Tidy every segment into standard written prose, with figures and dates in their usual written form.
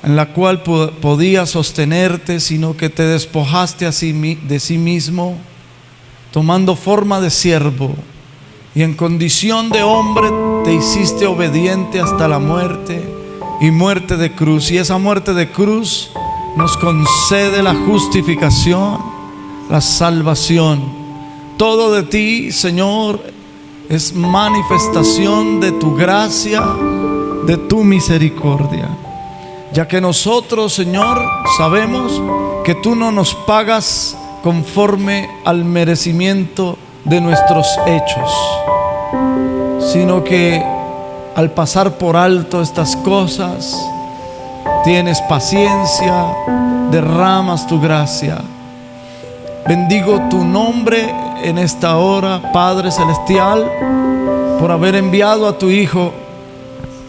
en la cual podías sostenerte, sino que te despojaste de sí mismo, tomando forma de siervo, y en condición de hombre te hiciste obediente hasta la muerte, y muerte de cruz. Y esa muerte de cruz nos concede la justificación, la salvación. Todo de ti, Señor, es manifestación de tu gracia, de tu misericordia. Ya que nosotros, Señor, sabemos que tú no nos pagas conforme al merecimiento de nuestros hechos, sino que al pasar por alto estas cosas, tienes paciencia, derramas tu gracia. Bendigo tu nombre en esta hora, Padre Celestial, por haber enviado a tu Hijo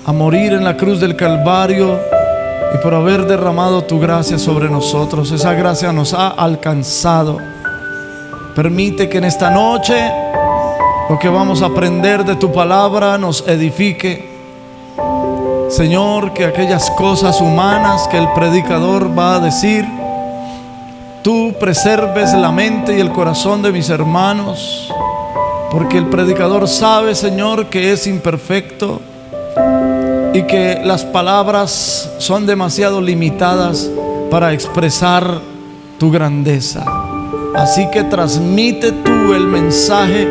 a morir en la cruz del Calvario y por haber derramado tu gracia sobre nosotros. Esa gracia nos ha alcanzado. Permite que en esta noche lo que vamos a aprender de tu palabra nos edifique. Señor, que aquellas cosas humanas que el predicador va a decir, tú preserves la mente y el corazón de mis hermanos, porque el predicador sabe, Señor, que es imperfecto y que las palabras son demasiado limitadas para expresar tu grandeza. Así que transmite tú el mensaje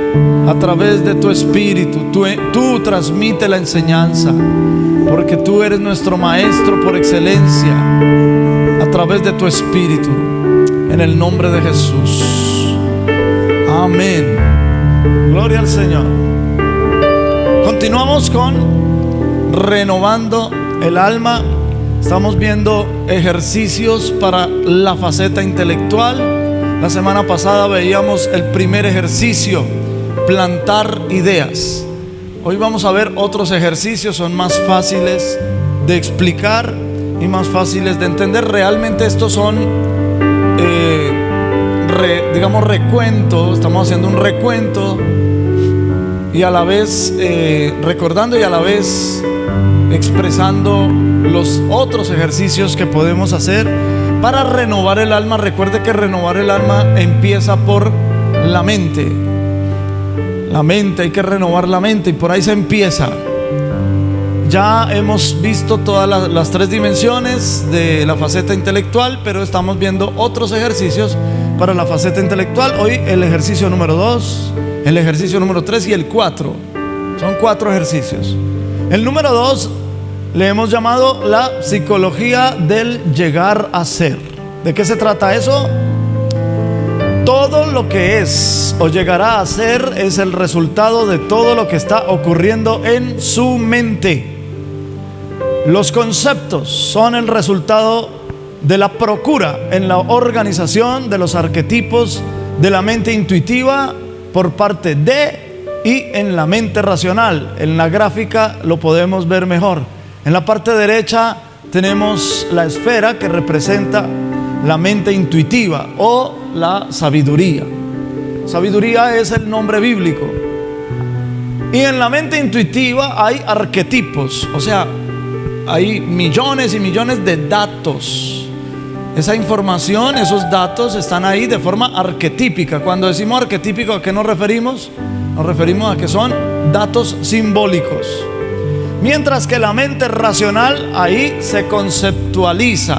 a través de tu espíritu. Tú transmite la enseñanza, porque tú eres nuestro maestro por excelencia, a través de tu espíritu, en el nombre de Jesús. Amén. Gloria al Señor. Continuamos con renovando el alma. Estamos viendo ejercicios para la faceta intelectual. La semana pasada veíamos el primer ejercicio, plantar ideas. Hoy vamos a ver otros ejercicios, son más fáciles de explicar y más fáciles de entender. Realmente estos son, digamos, recuento. Estamos haciendo un recuento y a la vez recordando y a la vez expresando los otros ejercicios que podemos hacer para renovar el alma. Recuerde que renovar el alma empieza por la mente. La mente, hay que renovar la mente y por ahí se empieza. Ya hemos visto todas las tres dimensiones de la faceta intelectual, pero estamos viendo otros ejercicios para la faceta intelectual. Hoy el ejercicio número 2, el ejercicio número 3 y el 4. Son 4 ejercicios. El número 2 le hemos llamado la psicología del llegar a ser. ¿De qué se trata eso? Todo lo que es o llegará a ser es el resultado de todo lo que está ocurriendo en su mente. Los conceptos son el resultado de la procura en la organización de los arquetipos de la mente intuitiva por parte de y en la mente racional. En la gráfica lo podemos ver mejor. En la parte derecha tenemos la esfera que representa la mente intuitiva o la sabiduría. Sabiduría es el nombre bíblico. Y en la mente intuitiva hay arquetipos, o sea, hay millones y millones de datos. Esa información, esos datos están ahí de forma arquetípica. Cuando decimos arquetípico, ¿a qué nos referimos? Nos referimos a que son datos simbólicos. Mientras que la mente racional, ahí se conceptualiza.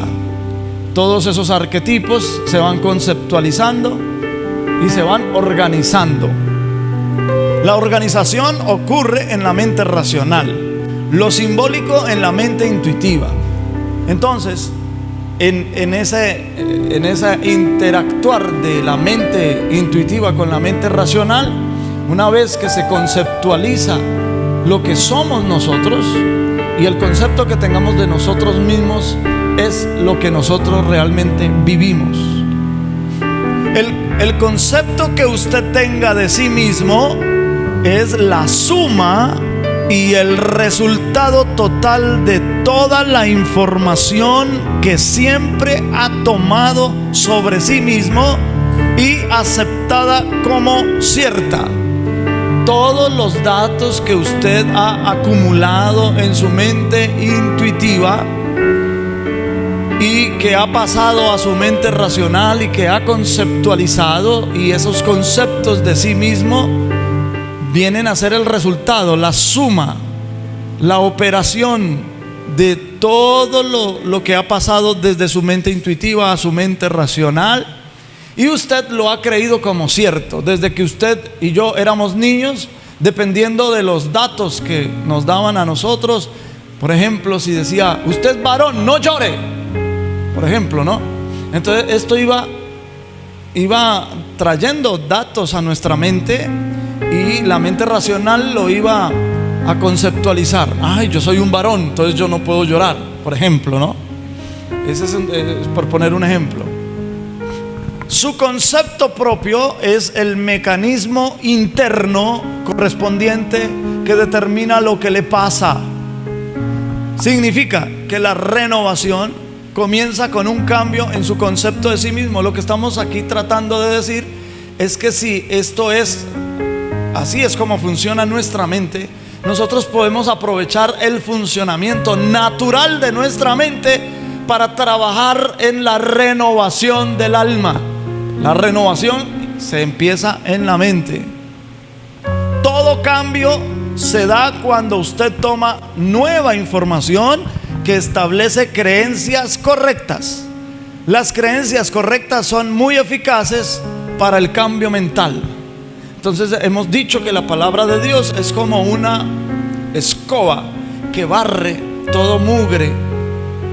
Todos esos arquetipos se van conceptualizando y se van organizando. La organización ocurre en la mente racional, lo simbólico en la mente intuitiva. Entonces, en ese interactuar de la mente intuitiva con la mente racional, una vez que se conceptualiza lo que somos nosotros y el concepto que tengamos de nosotros mismos es lo que nosotros realmente vivimos. El concepto que usted tenga de sí mismo es la suma y el resultado total de toda la información que siempre ha tomado sobre sí mismo y aceptada como cierta. Todos los datos que usted ha acumulado en su mente intuitiva que ha pasado a su mente racional y que ha conceptualizado, y esos conceptos de sí mismo vienen a ser el resultado, la suma, la operación de todo lo que ha pasado desde su mente intuitiva a su mente racional, y usted lo ha creído como cierto. Desde que usted y yo éramos niños, dependiendo de los datos que nos daban a nosotros, por ejemplo, si decía, usted es varón, no llore, por ejemplo, ¿no? Entonces esto iba trayendo datos a nuestra mente, y la mente racional lo iba a conceptualizar. Ay, yo soy un varón, entonces yo no puedo llorar, por ejemplo, ¿no? Ese es por poner un ejemplo. Su concepto propio es el mecanismo interno correspondiente que determina lo que le pasa. Significa que la renovación comienza con un cambio en su concepto de sí mismo. Lo que estamos aquí tratando de decir es que si esto es así, es como funciona nuestra mente, nosotros podemos aprovechar el funcionamiento natural de nuestra mente para trabajar en la renovación del alma. La renovación se empieza en la mente. Todo cambio se da cuando usted toma nueva información que establece creencias correctas. Las creencias correctas son muy eficaces para el cambio mental. Entonces hemos dicho que la palabra de Dios es como una escoba que barre todo mugre,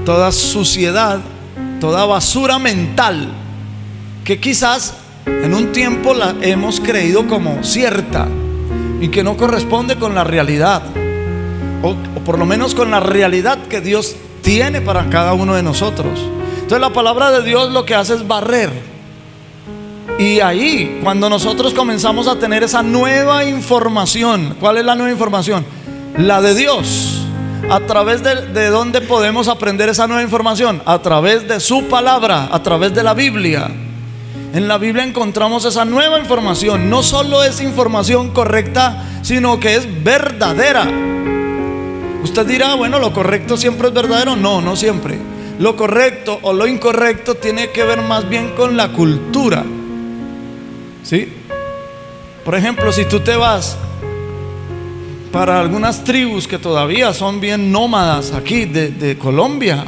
toda suciedad, toda basura mental que quizás en un tiempo la hemos creído como cierta y que no corresponde con la realidad, o por lo menos con la realidad que Dios tiene para cada uno de nosotros. Entonces la palabra de Dios lo que hace es barrer. Y ahí, cuando nosotros comenzamos a tener esa nueva información, ¿cuál es la nueva información? La de Dios. ¿A través de dónde podemos aprender esa nueva información? A través de su palabra, a través de la Biblia. En la Biblia encontramos esa nueva información. No solo es información correcta, sino que es verdadera. Usted dirá, bueno, lo correcto siempre es verdadero. No, no siempre. Lo correcto o lo incorrecto tiene que ver más bien con la cultura. ¿Sí? Por ejemplo, si tú te vas para algunas tribus que todavía son bien nómadas aquí de Colombia,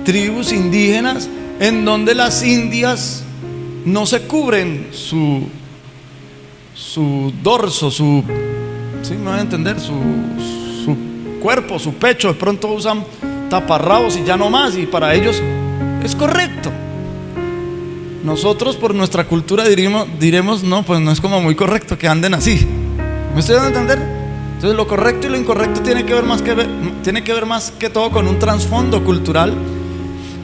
tribus indígenas en donde las indias no se cubren su dorso, ¿sí me van a entender? Su cuerpo, su pecho. De pronto usan taparrabos y ya no más, y para ellos es correcto. Nosotros por nuestra cultura diremos no, pues no es como muy correcto que anden así. ¿Me estoy dando a entender? Entonces lo correcto y lo incorrecto tiene que ver más que todo con un trasfondo cultural.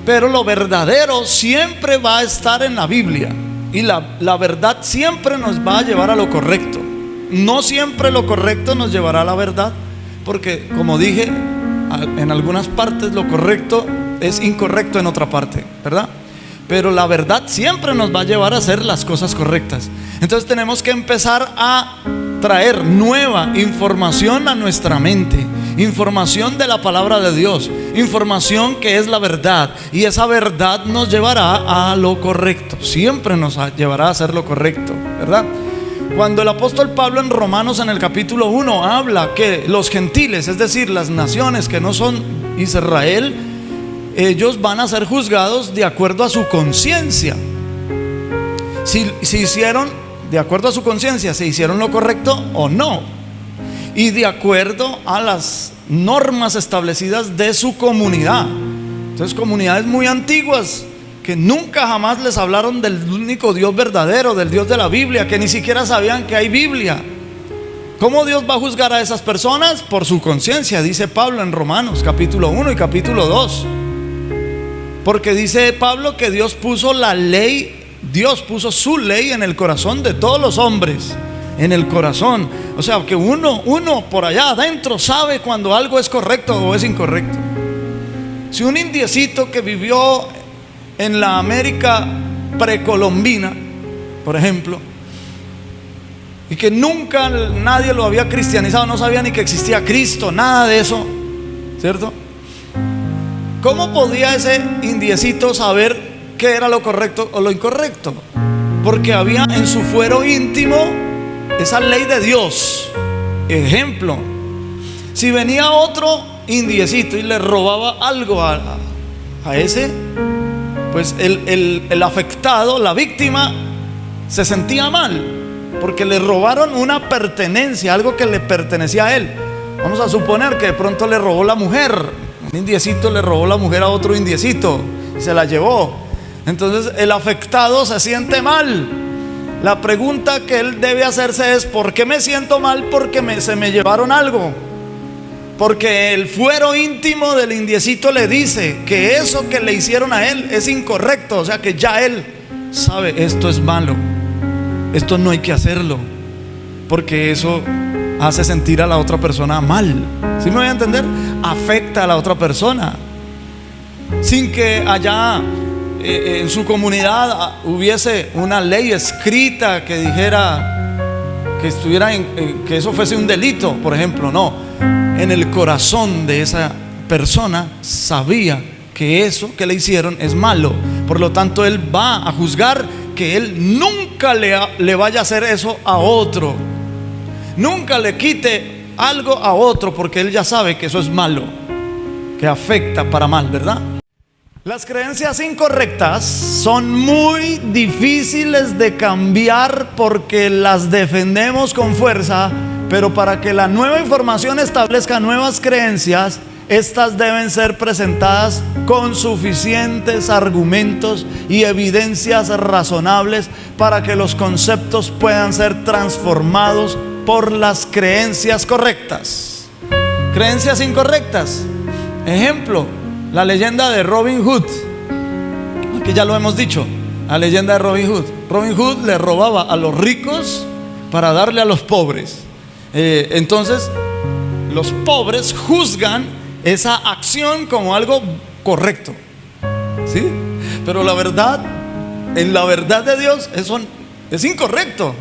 Pero lo verdadero siempre va a estar en la Biblia, y la verdad siempre nos va a llevar a lo correcto. No siempre lo correcto nos llevará a la verdad, porque como dije, en algunas partes lo correcto es incorrecto en otra parte, ¿verdad? Pero la verdad siempre nos va a llevar a hacer las cosas correctas. Entonces tenemos que empezar a traer nueva información a nuestra mente, información de la palabra de Dios, información que es la verdad, y esa verdad nos llevará a lo correcto, siempre nos llevará a hacer lo correcto, ¿verdad? Cuando el apóstol Pablo en Romanos en el capítulo 1 habla que los gentiles, es decir, las naciones que no son Israel, ellos van a ser juzgados de acuerdo a su conciencia. Si hicieron, de acuerdo a su conciencia, si hicieron lo correcto o no, y de acuerdo a las normas establecidas de su comunidad. Entonces, comunidades muy antiguas que nunca jamás les hablaron del único Dios verdadero, del Dios de la Biblia, que ni siquiera sabían que hay Biblia. ¿Cómo Dios va a juzgar a esas personas? Por su conciencia, dice Pablo en Romanos capítulo 1 y capítulo 2. Porque dice Pablo que Dios puso la ley, Dios puso su ley en el corazón de todos los hombres, en el corazón. O sea que uno por allá adentro sabe cuando algo es correcto o es incorrecto. Si un indiecito que vivió en la América precolombina, por ejemplo, y que nunca nadie lo había cristianizado, no sabía ni que existía Cristo, nada de eso, ¿cierto? ¿cómo podía ese indiecito saber qué era lo correcto o lo incorrecto? Porque había en su fuero íntimo esa ley de Dios. Ejemplo, si venía otro indiecito y le robaba algo a ese, pues el afectado, la víctima, se sentía mal, porque le robaron una pertenencia, algo que le pertenecía a él. Vamos a suponer que de pronto le robó la mujer, un indiecito le robó la mujer a otro indiecito, se la llevó. Entonces el afectado se siente mal. La pregunta que él debe hacerse es: ¿por qué me siento mal? Porque se me llevaron algo. Porque el fuero íntimo del indiecito le dice que eso que le hicieron a él es incorrecto. O sea que ya él sabe, esto es malo, esto no hay que hacerlo, porque eso hace sentir a la otra persona mal. ¿Sí me voy a entender? Afecta a la otra persona, sin que allá en su comunidad hubiese una ley escrita que dijera que estuviera que eso fuese un delito, por ejemplo. No, en el corazón de esa persona sabía que eso que le hicieron es malo. Por lo tanto, él va a juzgar que él nunca le vaya a hacer eso a otro, nunca le quite algo a otro, porque él ya sabe que eso es malo, que afecta para mal, ¿verdad? Las creencias incorrectas son muy difíciles de cambiar porque las defendemos con fuerza, pero para que la nueva información establezca nuevas creencias, estas deben ser presentadas con suficientes argumentos y evidencias razonables para que los conceptos puedan ser transformados por las creencias correctas. Creencias incorrectas. Ejemplo, la leyenda de Robin Hood. Aquí ya lo hemos dicho, la leyenda de Robin Hood. Robin Hood le robaba a los ricos para darle a los pobres. Entonces los pobres juzgan esa acción como algo correcto, ¿sí? Pero la verdad, en la verdad de Dios, eso es incorrecto.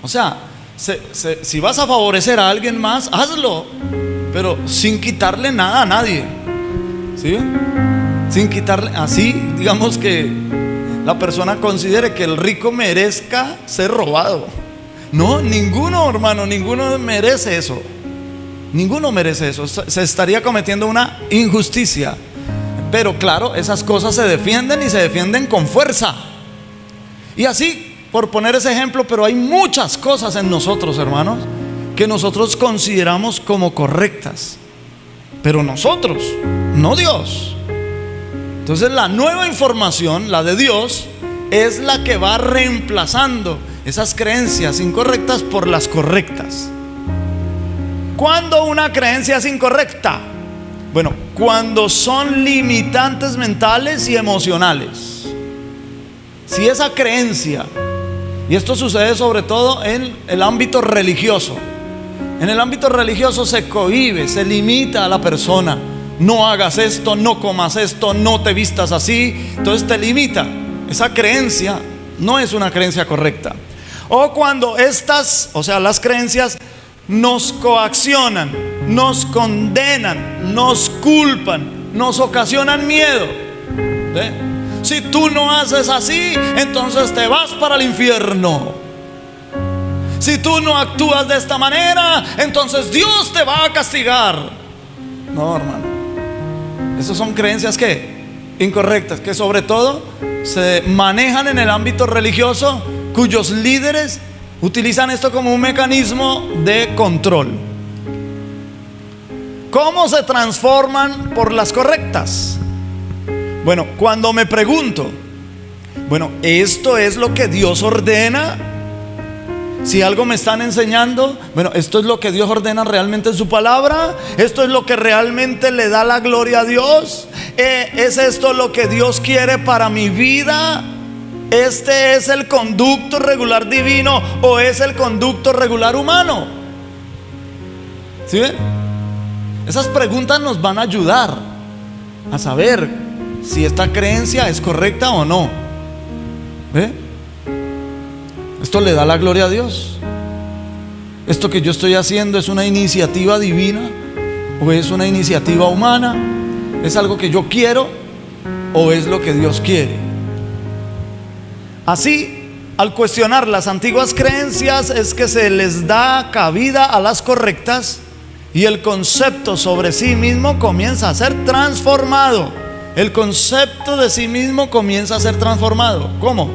O sea, si vas a favorecer a alguien más, hazlo, pero sin quitarle nada a nadie, ¿sí? Sin quitarle, así digamos que la persona considere que el rico merezca ser robado. No, ninguno, hermano, ninguno merece eso. Ninguno merece eso. Se estaría cometiendo una injusticia. Pero claro, esas cosas se defienden, y se defienden con fuerza. Y así, por poner ese ejemplo, pero hay muchas cosas en nosotros, hermanos, que nosotros consideramos como correctas, pero nosotros, no Dios. Entonces la nueva información, la de Dios, es la que va reemplazando esas creencias incorrectas por las correctas. ¿Cuándo una creencia es incorrecta? Bueno, cuando son limitantes mentales y emocionales. Si esa creencia, y esto sucede sobre todo en el ámbito religioso, en el ámbito religioso se cohíbe, se limita a la persona: no hagas esto, no comas esto, no te vistas así. Entonces te limita. Esa creencia no es una creencia correcta. O cuando estas, o sea, las creencias nos coaccionan, nos condenan, nos culpan, nos ocasionan miedo. ¿Sí? Si tú no haces así, entonces te vas para el infierno. Si tú no actúas de esta manera, entonces Dios te va a castigar. No, hermano, esas son creencias que incorrectas, que sobre todo se manejan en el ámbito religioso, cuyos líderes utilizan esto como un mecanismo de control. ¿Cómo se transforman por las correctas? Bueno, cuando me pregunto, bueno, ¿esto es lo que Dios ordena? Si algo me están enseñando, bueno, ¿esto es lo que Dios ordena realmente en su palabra? ¿Esto es lo que realmente le da la gloria a Dios? ¿Es esto lo que Dios quiere para mi vida? ¿Este es el conducto regular divino o es el conducto regular humano? ¿Sí ven? Esas preguntas nos van a ayudar a saber si esta creencia es correcta o no. ¿Ve? ¿Esto le da la gloria a Dios? ¿Esto que yo estoy haciendo es una iniciativa divina o es una iniciativa humana? ¿Es algo que yo quiero o es lo que Dios quiere? Así, al cuestionar las antiguas creencias es que se les da cabida a las correctas y el concepto sobre sí mismo comienza a ser transformado. El concepto de sí mismo comienza a ser transformado. ¿Cómo?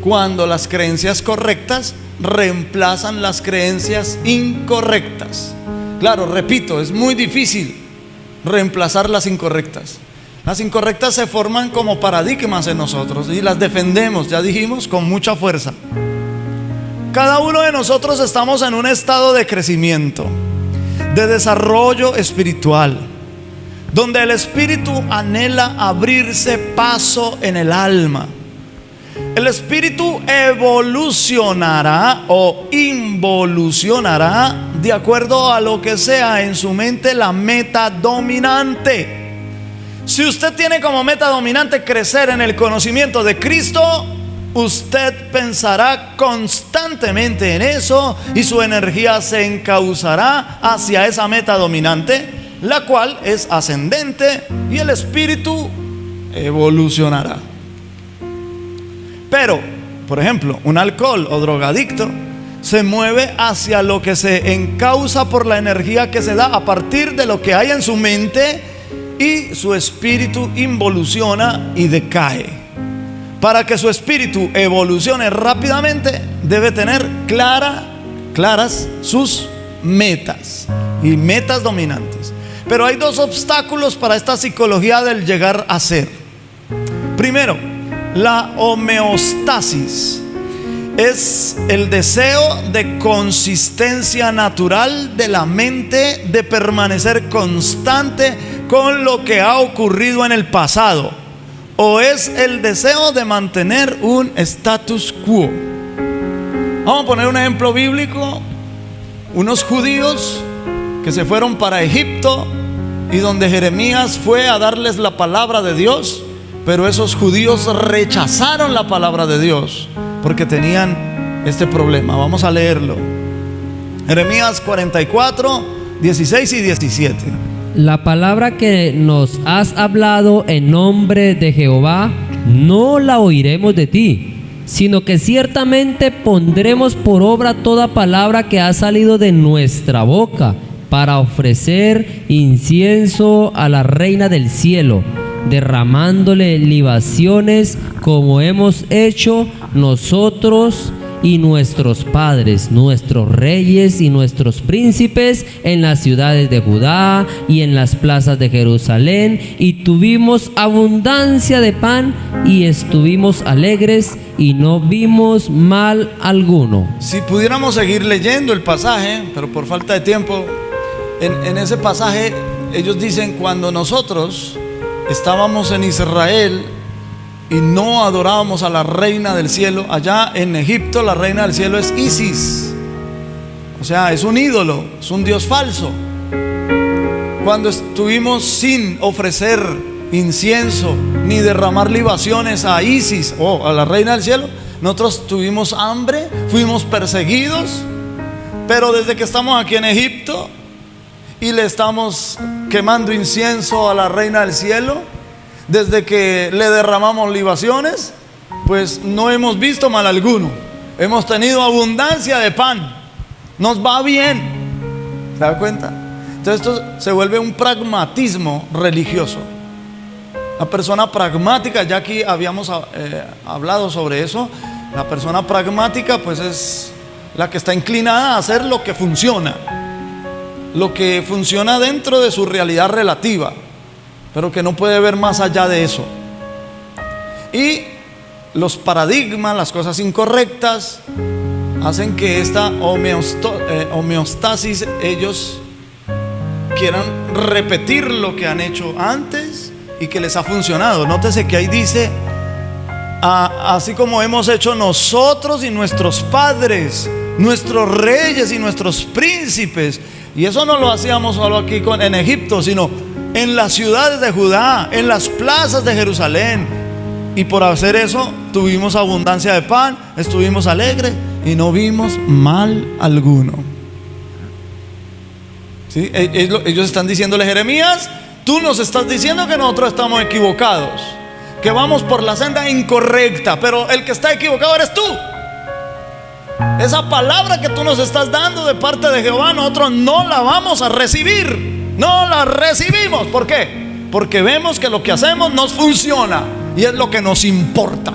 Cuando las creencias correctas reemplazan las creencias incorrectas. Claro, repito, es muy difícil reemplazar las incorrectas. Las incorrectas se forman como paradigmas en nosotros y las defendemos, ya dijimos, con mucha fuerza. Cada uno de nosotros estamos en un estado de crecimiento, de desarrollo espiritual, donde el espíritu anhela abrirse paso en el alma. El espíritu evolucionará o involucionará de acuerdo a lo que sea en su mente la meta dominante. Si usted tiene como meta dominante crecer en el conocimiento de Cristo, usted pensará constantemente en eso y su energía se encauzará hacia esa meta dominante, la cual es ascendente, y el espíritu evolucionará. Pero, por ejemplo, un alcohol o drogadicto se mueve hacia lo que se encauza por la energía que se da a partir de lo que hay en su mente, y su espíritu involuciona y decae. Para que su espíritu evolucione rápidamente, debe tener claras sus metas y metas dominantes. Pero hay dos obstáculos para esta psicología del llegar a ser. Primero, la homeostasis es el deseo de consistencia natural de la mente, de permanecer constante con lo que ha ocurrido en el pasado, o es el deseo de mantener un status quo. Vamos a poner un ejemplo bíblico. Unos judíos que se fueron para Egipto y donde Jeremías fue a darles la palabra de Dios, pero esos judíos rechazaron la palabra de Dios porque tenían este problema. Vamos a leerlo. Jeremías 44, 16 y 17. La palabra que nos has hablado en nombre de Jehová, no la oiremos de ti, sino que ciertamente pondremos por obra toda palabra que ha salido de nuestra boca, para ofrecer incienso a la reina del cielo, derramándole libaciones como hemos hecho nosotros y nuestros padres, nuestros reyes y nuestros príncipes en las ciudades de Judá y en las plazas de Jerusalén, y tuvimos abundancia de pan y estuvimos alegres y no vimos mal alguno. Si pudiéramos seguir leyendo el pasaje, pero por falta de tiempo, en ese pasaje ellos dicen: cuando nosotros estábamos en Israel y no adorábamos a la reina del cielo, allá en Egipto la reina del cielo es Isis, o sea, es un ídolo, es un dios falso. Cuando estuvimos sin ofrecer incienso ni derramar libaciones a Isis o a la reina del cielo, nosotros tuvimos hambre, fuimos perseguidos. Pero desde que estamos aquí en Egipto y le estamos quemando incienso a la reina del cielo, desde que le derramamos libaciones, pues no hemos visto mal alguno. Hemos tenido abundancia de pan, nos va bien. ¿Se da cuenta? Entonces esto se vuelve un pragmatismo religioso. La persona pragmática, ya aquí habíamos hablado sobre eso. La persona pragmática pues es la que está inclinada a hacer lo que funciona dentro de su realidad relativa, pero que no puede ver más allá de eso. Y los paradigmas, las cosas incorrectas, hacen que esta homeostasis, ellos quieran repetir lo que han hecho antes y que les ha funcionado. Nótese que ahí dice: así como hemos hecho nosotros y nuestros padres, nuestros reyes y nuestros príncipes. Y eso no lo hacíamos solo aquí en Egipto, sino en las ciudades de Judá, en las plazas de Jerusalén. Y por hacer eso tuvimos abundancia de pan, estuvimos alegres y no vimos mal alguno. ¿Sí? Ellos están diciéndole: Jeremías, tú nos estás diciendo que nosotros estamos equivocados, que vamos por la senda incorrecta, pero el que está equivocado eres tú. Esa palabra que tú nos estás dando de parte de Jehová, nosotros no la vamos a recibir. No la recibimos. ¿Por qué? Porque vemos que lo que hacemos nos funciona y es lo que nos importa.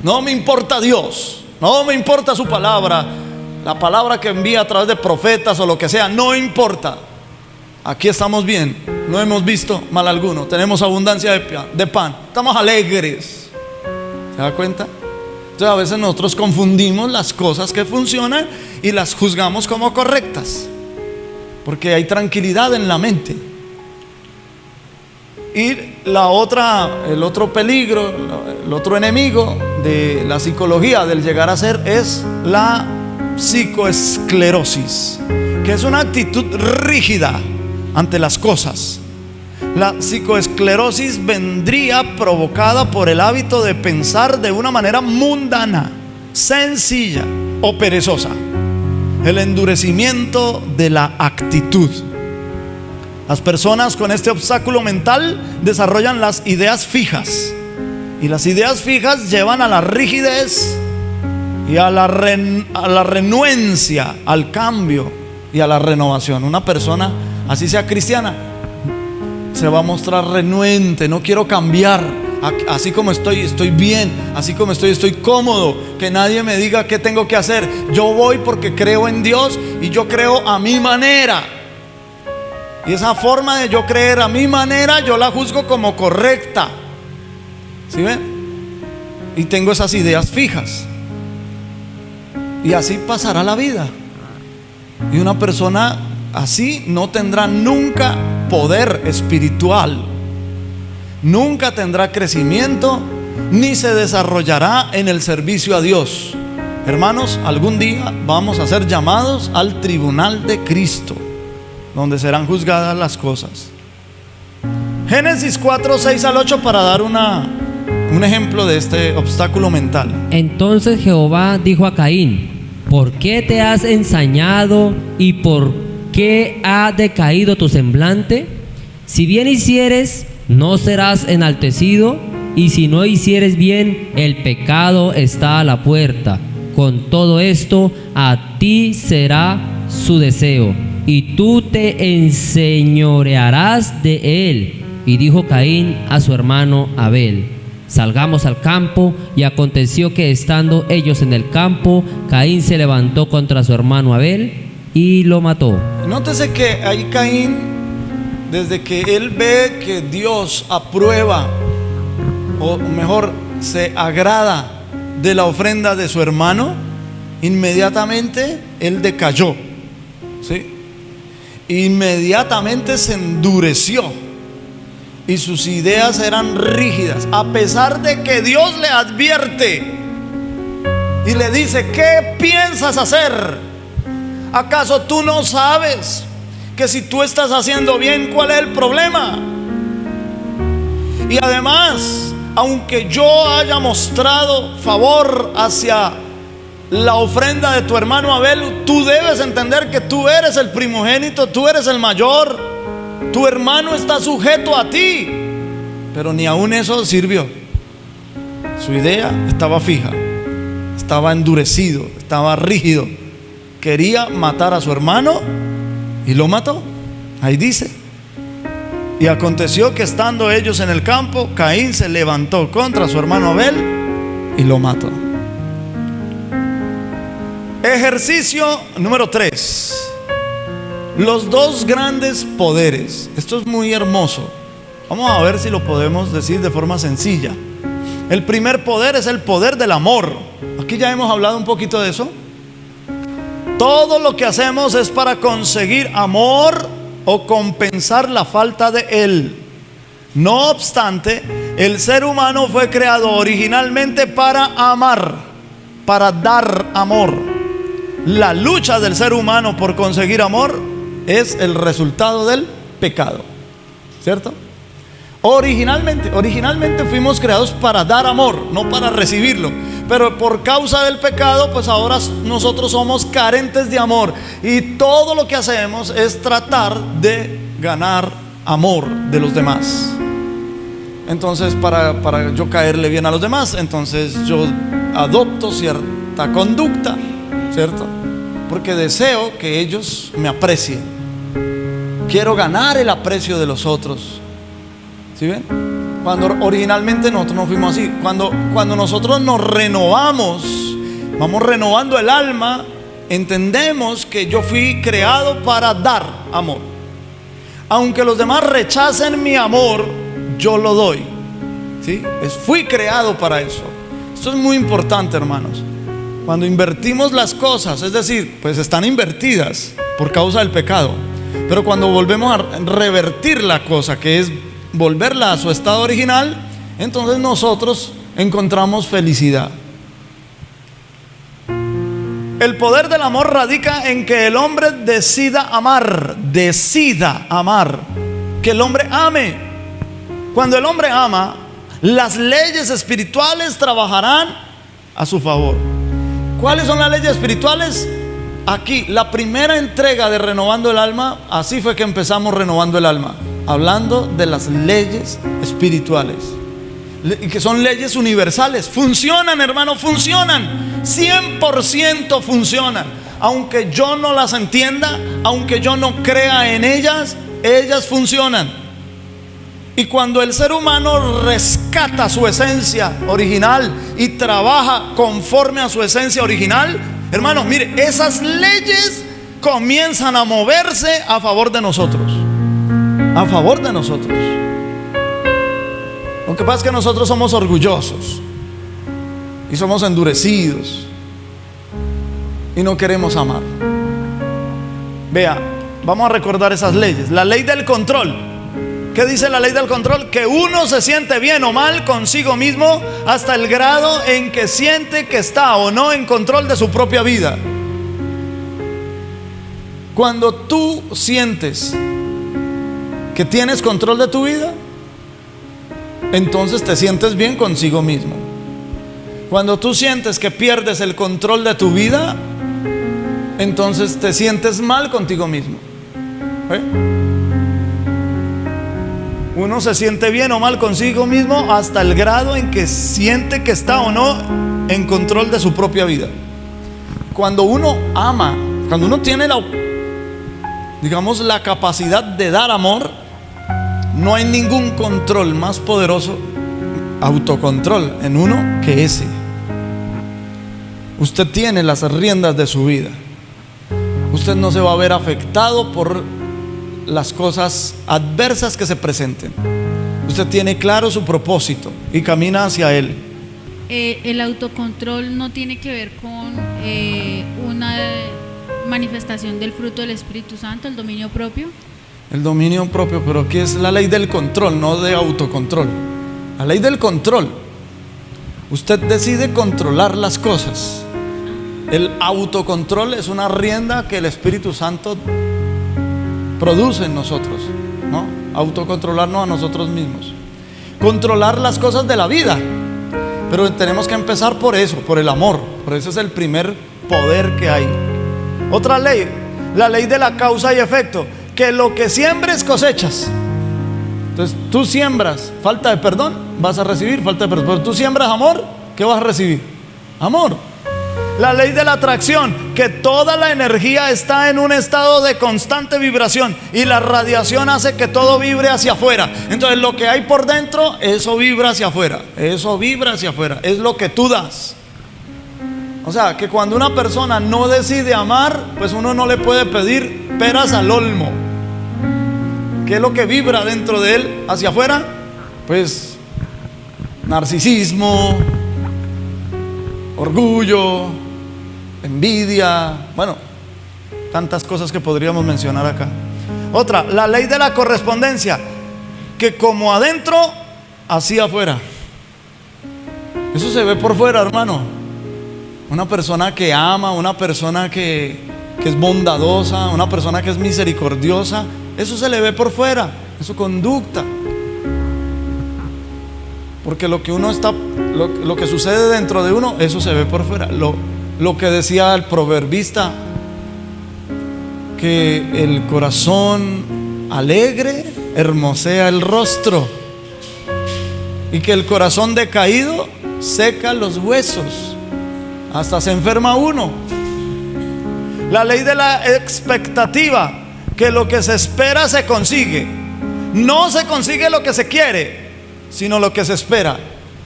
No me importa Dios, no me importa su palabra, la palabra que envía a través de profetas o lo que sea, no importa. Aquí estamos bien, no hemos visto mal alguno, tenemos abundancia de pan, estamos alegres. ¿Se da cuenta? Entonces a veces nosotros confundimos las cosas que funcionan y las juzgamos como correctas, porque hay tranquilidad en la mente. Y el otro peligro, el otro enemigo de la psicología del llegar a ser es la psicoesclerosis, que es una actitud rígida ante las cosas. La psicoesclerosis vendría provocada por el hábito de pensar de una manera mundana, sencilla o perezosa. El endurecimiento de la actitud. Las personas con este obstáculo mental desarrollan las ideas fijas, y las ideas fijas llevan a la rigidez y a la renuencia al cambio y a la renovación. Una persona, así sea cristiana, se va a mostrar renuente. No quiero cambiar, así como estoy bien, así como estoy cómodo, que nadie me diga qué tengo que hacer. Yo voy porque creo en Dios y yo creo a mi manera. Y esa forma de yo creer a mi manera, yo la juzgo como correcta. ¿Sí ven? Y tengo esas ideas fijas. Y así pasará la vida. Y una persona así no tendrá nunca poder espiritual, nunca tendrá crecimiento, ni se desarrollará en el servicio a Dios. Hermanos, algún día vamos a ser llamados al tribunal de Cristo, donde serán juzgadas las cosas. Génesis 4, 6 al 8, para dar un ejemplo de este obstáculo mental. Entonces Jehová dijo a Caín: ¿por qué te has ensañado y por qué ha decaído tu semblante? Si bien hicieres, no serás enaltecido, y si no hicieres bien, el pecado está a la puerta. Con todo esto, a ti será su deseo, y tú te enseñorearás de él. Y dijo Caín a su hermano Abel: salgamos al campo. Y aconteció que estando ellos en el campo, Caín se levantó contra su hermano Abel y lo mató. Nótese que ahí Caín, desde que él ve que Dios aprueba, o mejor, se agrada de la ofrenda de su hermano, inmediatamente él decayó, ¿sí? Inmediatamente se endureció y sus ideas eran rígidas, a pesar de que Dios le advierte y le dice: ¿qué piensas hacer? ¿Acaso tú no sabes que si tú estás haciendo bien, cuál es el problema? Y además, aunque yo haya mostrado favor hacia la ofrenda de tu hermano Abel, tú debes entender que tú eres el primogénito, tú eres el mayor, tu hermano está sujeto a ti. Pero ni aún eso sirvió. Su idea estaba fija, estaba endurecido, estaba rígido. Quería matar a su hermano y lo mató. Ahí dice: y aconteció que estando ellos en el campo, Caín se levantó contra su hermano Abel y lo mató. Ejercicio número 3. Los dos grandes poderes. Esto es muy hermoso. Vamos a ver si lo podemos decir de forma sencilla. El primer poder es el poder del amor. Aquí ya hemos hablado un poquito de eso. Todo lo que hacemos es para conseguir amor o compensar la falta de él. No obstante, el ser humano fue creado originalmente para amar, para dar amor. La lucha del ser humano por conseguir amor es el resultado del pecado, ¿cierto? Originalmente fuimos creados para dar amor, no para recibirlo. Pero por causa del pecado, pues ahora nosotros somos carentes de amor. Y todo lo que hacemos es tratar de ganar amor de los demás. Entonces, para yo caerle bien a los demás, entonces yo adopto cierta conducta, ¿cierto? Porque deseo que ellos me aprecien. Quiero ganar el aprecio de los otros. ¿Sí ven? Cuando originalmente nosotros no fuimos así. Cuando nosotros nos renovamos, vamos renovando el alma, entendemos que yo fui creado para dar amor. Aunque los demás rechacen mi amor, yo lo doy. ¿Sí? Fui creado para eso. Esto es muy importante, hermanos. Cuando invertimos las cosas, es decir, pues están invertidas por causa del pecado, pero cuando volvemos a revertir la cosa, que es volverla a su estado original, entonces nosotros encontramos felicidad. El poder del amor radica en que el hombre decida amar, que el hombre ame. Cuando el hombre ama, las leyes espirituales trabajarán a su favor. ¿Cuáles son las leyes espirituales? Aquí, la primera entrega de Renovando el Alma, así fue que empezamos Renovando el Alma, hablando de las leyes espirituales, que son leyes universales. Funcionan, hermano, funcionan, 100% funcionan. Aunque yo no las entienda, aunque yo no crea en ellas, ellas funcionan. Y cuando el ser humano rescata su esencia original y trabaja conforme a su esencia original, hermanos, mire, esas leyes comienzan a moverse a favor de nosotros. A favor de nosotros. Lo que pasa es que nosotros somos orgullosos y somos endurecidos y no queremos amar. Vea, vamos a recordar esas leyes. La ley del control. ¿Qué dice la ley del control? Que uno se siente bien o mal consigo mismo hasta el grado en que siente que está o no en control de su propia vida. Cuando tú sientes que tienes control de tu vida, entonces te sientes bien consigo mismo. Cuando tú sientes que pierdes el control de tu vida, entonces te sientes mal contigo mismo. Uno se siente bien o mal consigo mismo hasta el grado en que siente que está o no en control de su propia vida. Cuando uno ama, cuando uno tiene la capacidad de dar amor, no hay ningún control más poderoso, autocontrol en uno, que ese. Usted tiene las riendas de su vida. Usted no se va a ver afectado por las cosas adversas que se presenten. Usted tiene claro su propósito y camina hacia él. El autocontrol no tiene que ver con una manifestación del fruto del Espíritu Santo, el dominio propio. El dominio propio, pero aquí es la ley del control, no de autocontrol. La ley del control. Usted decide controlar las cosas. El autocontrol es una rienda que el Espíritu Santo produce en nosotros, ¿no? Autocontrolarnos a nosotros mismos, controlar las cosas de la vida. Pero tenemos que empezar por eso, por el amor. Por eso es el primer poder que hay. Otra ley, la ley de la causa y efecto, que lo que siembres cosechas. Entonces tú siembras falta de perdón, vas a recibir falta de perdón. Pero tú siembras amor, ¿qué vas a recibir? Amor. La ley de la atracción, que toda la energía está en un estado de constante vibración y la radiación hace que todo vibre hacia afuera. Entonces lo que hay por dentro, eso vibra hacia afuera. Eso vibra hacia afuera, es lo que tú das. O sea, que cuando una persona no decide amar, pues uno no le puede pedir peras al olmo. ¿Qué es lo que vibra dentro de él hacia afuera? Pues narcisismo, orgullo, envidia, bueno, tantas cosas que podríamos mencionar acá. Otra, la ley de la correspondencia, que como adentro, así afuera. Eso se ve por fuera, hermano. Una persona que ama, una persona que es bondadosa, una persona que es misericordiosa, eso se le ve por fuera, es su conducta. Porque lo que uno está, lo que sucede dentro de uno, eso se ve por fuera. Lo que decía el proverbista, que el corazón alegre hermosea el rostro y que el corazón decaído seca los huesos. Hasta se enferma uno. La ley de la expectativa, que lo que se espera se consigue. No se consigue lo que se quiere, sino lo que se espera.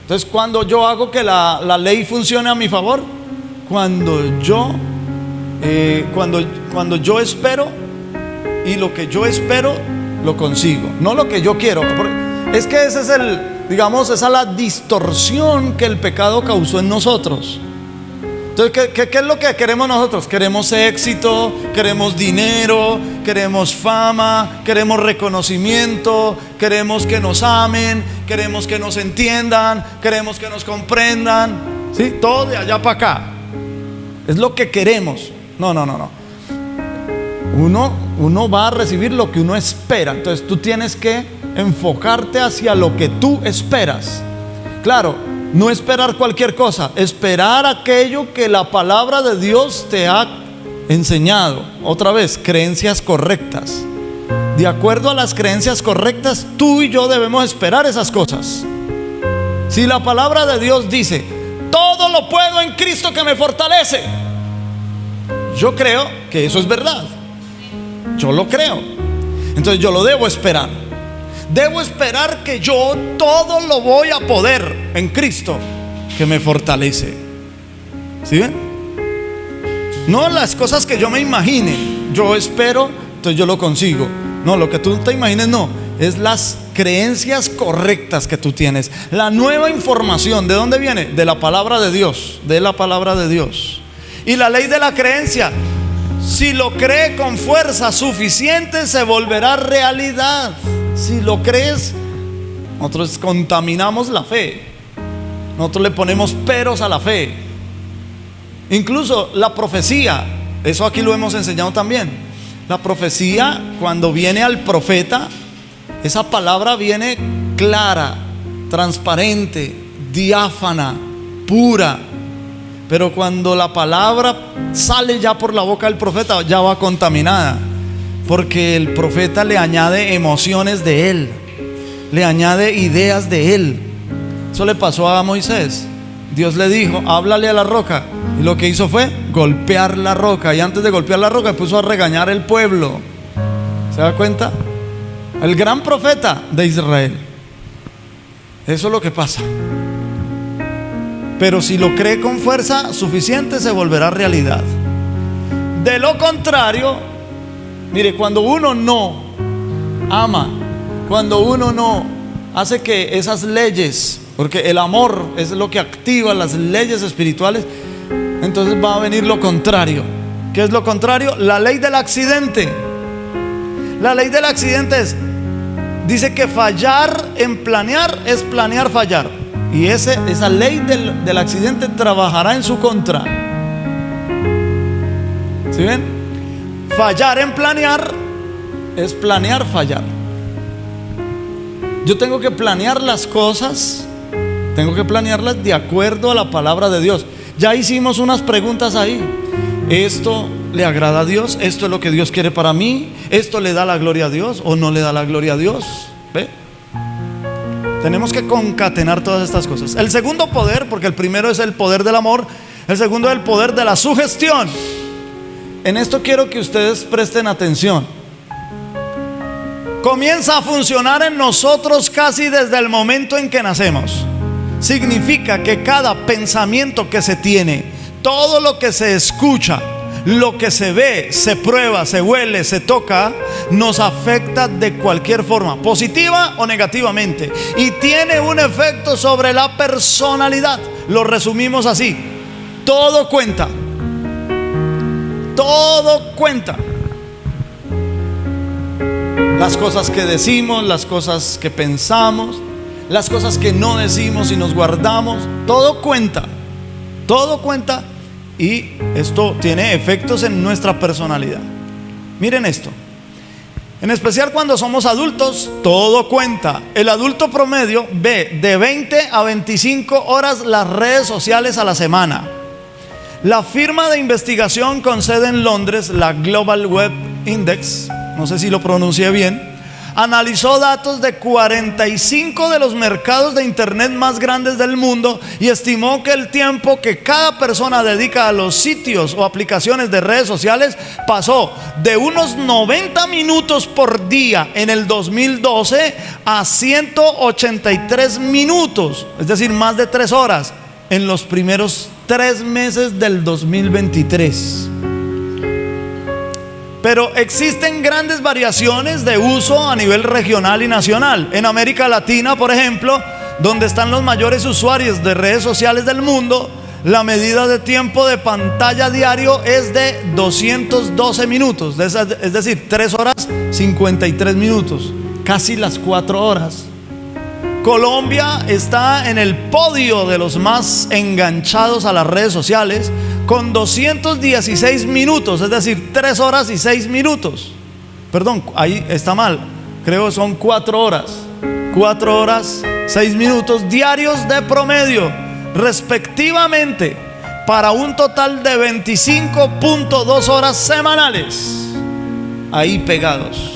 Entonces, cuando yo hago que la ley funcione a mi favor, cuando yo espero, y lo que yo espero lo consigo, no lo que yo quiero. Es que ese es esa es la distorsión que el pecado causó en nosotros. Entonces, ¿qué es lo que queremos nosotros? Queremos éxito, queremos dinero, queremos fama, queremos reconocimiento, queremos que nos amen, queremos que nos entiendan, queremos que nos comprendan, ¿sí? Todo de allá para acá. Es lo que queremos. No. Uno va a recibir lo que uno espera. Entonces tú tienes que enfocarte hacia lo que tú esperas. Claro, no esperar cualquier cosa, esperar aquello que la palabra de Dios te ha enseñado. Otra vez, creencias correctas. De acuerdo a las creencias correctas, tú y yo debemos esperar esas cosas. Si la palabra de Dios dice: todo lo puedo en Cristo que me fortalece, yo creo que eso es verdad. Yo lo creo. Entonces yo lo debo esperar. Debo esperar que yo todo lo voy a poder en Cristo que me fortalece. ¿Sí ven? No las cosas que yo me imagine. Yo espero, entonces yo lo consigo. No, lo que tú te imagines no. Es las creencias correctas que tú tienes. La nueva información, ¿de dónde viene? De la palabra de Dios. De la palabra de Dios. Y la ley de la creencia, si lo cree con fuerza suficiente, se volverá realidad. Si lo crees, nosotros contaminamos la fe. Nosotros le ponemos peros a la fe. Incluso la profecía, eso aquí lo hemos enseñado también. La profecía, cuando viene al profeta, esa palabra viene clara, transparente, diáfana, pura. Pero cuando la palabra sale ya por la boca del profeta, ya va contaminada. Porque el profeta le añade emociones de él, le añade ideas de él. Eso le pasó a Moisés. Dios le dijo: háblale a la roca. Y lo que hizo fue golpear la roca. Y antes de golpear la roca, puso a regañar el pueblo. ¿Se da cuenta? El gran profeta de Israel. Eso es lo que pasa. Pero si lo cree con fuerza suficiente, se volverá realidad. De lo contrario, mire, cuando uno no ama, cuando uno no hace que esas leyes, porque el amor es lo que activa las leyes espirituales, entonces va a venir lo contrario. ¿Qué es lo contrario? La ley del accidente. La ley del accidente dice que fallar en planear es planear fallar. Y esa ley del accidente trabajará en su contra. ¿Sí ven? Fallar en planear es planear fallar. Yo tengo que planear las cosas, tengo que planearlas de acuerdo a la palabra de Dios. Ya hicimos unas preguntas ahí. ¿Esto le agrada a Dios? ¿Esto es lo que Dios quiere para mí? ¿Esto le da la gloria a Dios o no le da la gloria a Dios? ¿Ve? Tenemos que concatenar todas estas cosas. El segundo poder, porque el primero es el poder del amor, el segundo es el poder de la sugestión. En esto quiero que ustedes presten atención. Comienza a funcionar en nosotros casi desde el momento en que nacemos. Significa que cada pensamiento que se tiene, todo lo que se escucha, lo que se ve, se prueba, se huele, se toca, nos afecta de cualquier forma, positiva o negativamente, y tiene un efecto sobre la personalidad. Lo resumimos así: todo cuenta. Todo cuenta. Las cosas que decimos, las cosas que pensamos, las cosas que no decimos y nos guardamos, todo cuenta. Todo cuenta. Y esto tiene efectos en nuestra personalidad. Miren esto. En especial cuando somos adultos, todo cuenta. El adulto promedio ve de 20 a 25 horas las redes sociales a la semana. La firma de investigación con sede en Londres, la Global Web Index, no sé si lo pronuncié bien, analizó datos de 45 de los mercados de internet más grandes del mundo y estimó que el tiempo que cada persona dedica a los sitios o aplicaciones de redes sociales pasó de unos 90 minutos por día en el 2012 a 183 minutos, es decir, más de 3 horas en los primeros 3 meses del 2023. Pero existen grandes variaciones de uso a nivel regional y nacional. En América Latina, por ejemplo, donde están los mayores usuarios de redes sociales del mundo, la medida de tiempo de pantalla diario es de 212 minutos, es decir, 3 horas 53 minutos, casi las 4 horas. Colombia está en el podio de los más enganchados a las redes sociales con 216 minutos, es decir, 3 horas y 6 minutos. Perdón, ahí está mal, creo que son 4 horas. 4 horas, 6 minutos diarios de promedio, respectivamente, para un total de 25.2 horas semanales. Ahí pegados,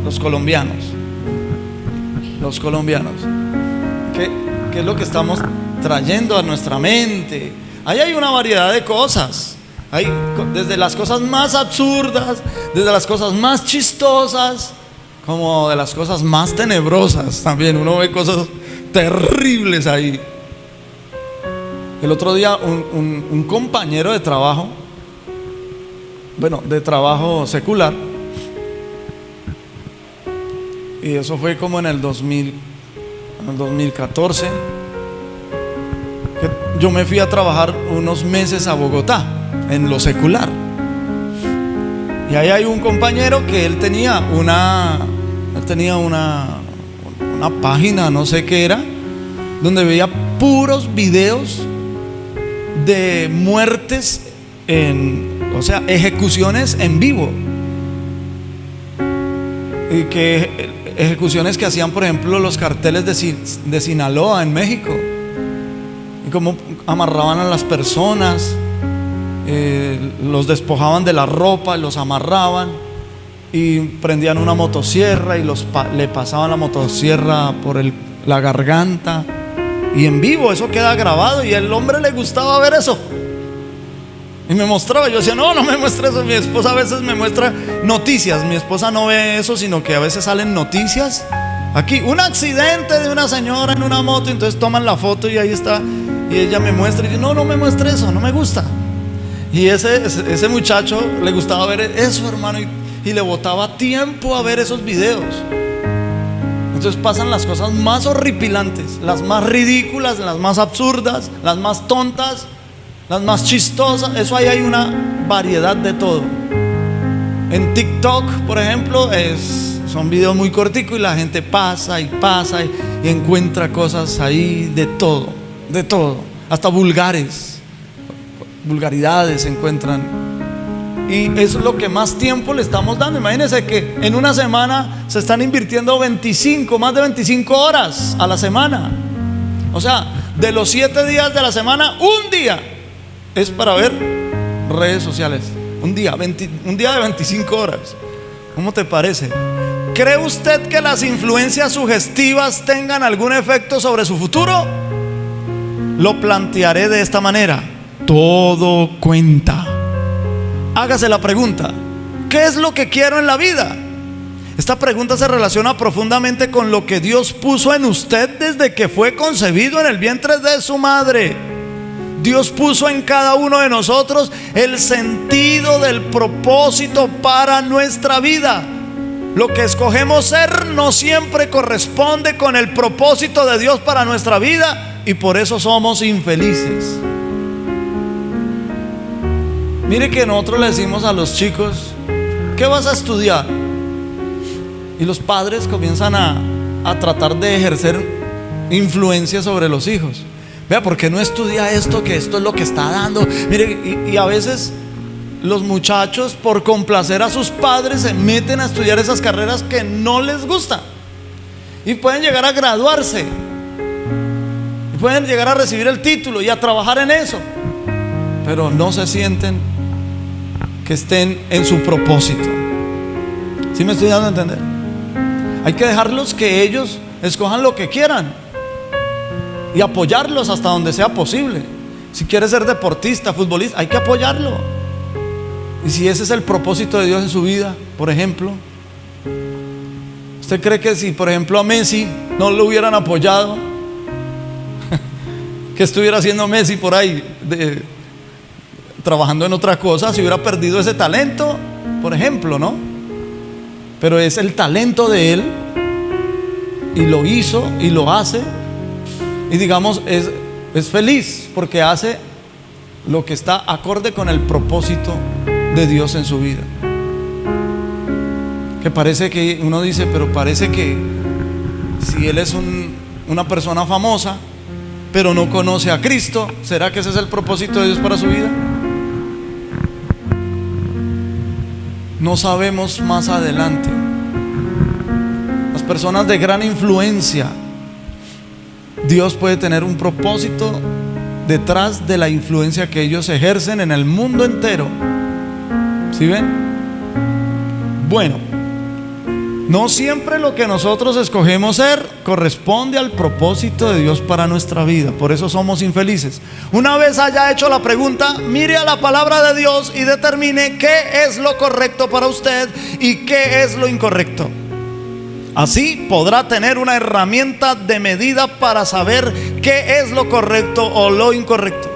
los colombianos. ¿Qué es lo que estamos trayendo a nuestra mente? Ahí hay una variedad de cosas. Hay desde las cosas más absurdas, desde las cosas más chistosas, como de las cosas más tenebrosas. También uno ve cosas terribles ahí. El otro día un compañero de trabajo, de trabajo secular, y eso fue como en el 2014, que yo me fui a trabajar unos meses a Bogotá, en lo secular. Y ahí hay un compañero que él tenía una página, no sé qué era, donde veía puros videos de muertes, ejecuciones en vivo. Y que ejecuciones que hacían, por ejemplo, los carteles de Sinaloa en México, y cómo amarraban a las personas, los despojaban de la ropa, los amarraban y prendían una motosierra y le pasaban la motosierra por la garganta, y en vivo eso queda grabado, y al hombre le gustaba ver eso. Y me mostraba, yo decía, no me muestre eso. Mi esposa a veces me muestra noticias. Mi esposa no ve eso, sino que a veces salen noticias. Aquí, un accidente de una señora en una moto, entonces toman la foto y ahí está. Y ella me muestra y yo, no me muestre eso, no me gusta. Y ese muchacho le gustaba ver eso, hermano, y le botaba tiempo a ver esos videos. Entonces pasan las cosas más horripilantes, las más ridículas, las más absurdas, las más tontas, las más chistosas. Eso ahí hay una variedad de todo. En TikTok, por ejemplo, son videos muy corticos y la gente pasa y y encuentra cosas ahí de todo, hasta vulgaridades se encuentran. Y eso es lo que más tiempo le estamos dando. Imagínense que en una semana se están invirtiendo más de 25 horas a la semana. O sea, de los 7 días de la semana, un día es para ver redes sociales. Un día de 25 horas. ¿Cómo te parece? ¿Cree usted que las influencias sugestivas tengan algún efecto sobre su futuro? Lo plantearé de esta manera: todo cuenta. Hágase la pregunta: ¿qué es lo que quiero en la vida? Esta pregunta se relaciona profundamente con lo que Dios puso en usted desde que fue concebido en el vientre de su madre. Dios puso en cada uno de nosotros el sentido del propósito para nuestra vida. Lo que escogemos ser no siempre corresponde con el propósito de Dios para nuestra vida, y por eso somos infelices. Mire que nosotros le decimos a los chicos: ¿qué vas a estudiar? Y los padres comienzan a tratar de ejercer influencia sobre los hijos. Vea, ¿por qué no estudia esto? Que esto es lo que está dando. Mire, y a veces los muchachos, por complacer a sus padres, se meten a estudiar esas carreras que no les gustan, y pueden llegar a graduarse, y pueden llegar a recibir el título y a trabajar en eso, pero no se sienten que estén en su propósito. ¿Sí me estoy dando a entender? Hay que dejarlos que ellos escojan lo que quieran y apoyarlos hasta donde sea posible. Si quiere ser deportista, futbolista, hay que apoyarlo. Y si ese es el propósito de Dios en su vida, por ejemplo, ¿usted cree que si, por ejemplo, a Messi no lo hubieran apoyado, que estuviera haciendo Messi por ahí, trabajando en otra cosa, si hubiera perdido ese talento, por ejemplo, ¿no? Pero es el talento de él, y lo hizo y lo hace, y digamos es feliz porque hace lo que está acorde con el propósito de Dios en su vida. Que parece que uno dice, pero parece que si él es una persona famosa pero no conoce a Cristo, ¿será que ese es el propósito de Dios para su vida? No sabemos más adelante. Las personas de gran influencia, Dios puede tener un propósito detrás de la influencia que ellos ejercen en el mundo entero. ¿Sí ven? Bueno, no siempre lo que nosotros escogemos ser corresponde al propósito de Dios para nuestra vida. Por eso somos infelices. Una vez haya hecho la pregunta, mire a la palabra de Dios y determine qué es lo correcto para usted y qué es lo incorrecto. Así podrá tener una herramienta de medida para saber qué es lo correcto o lo incorrecto.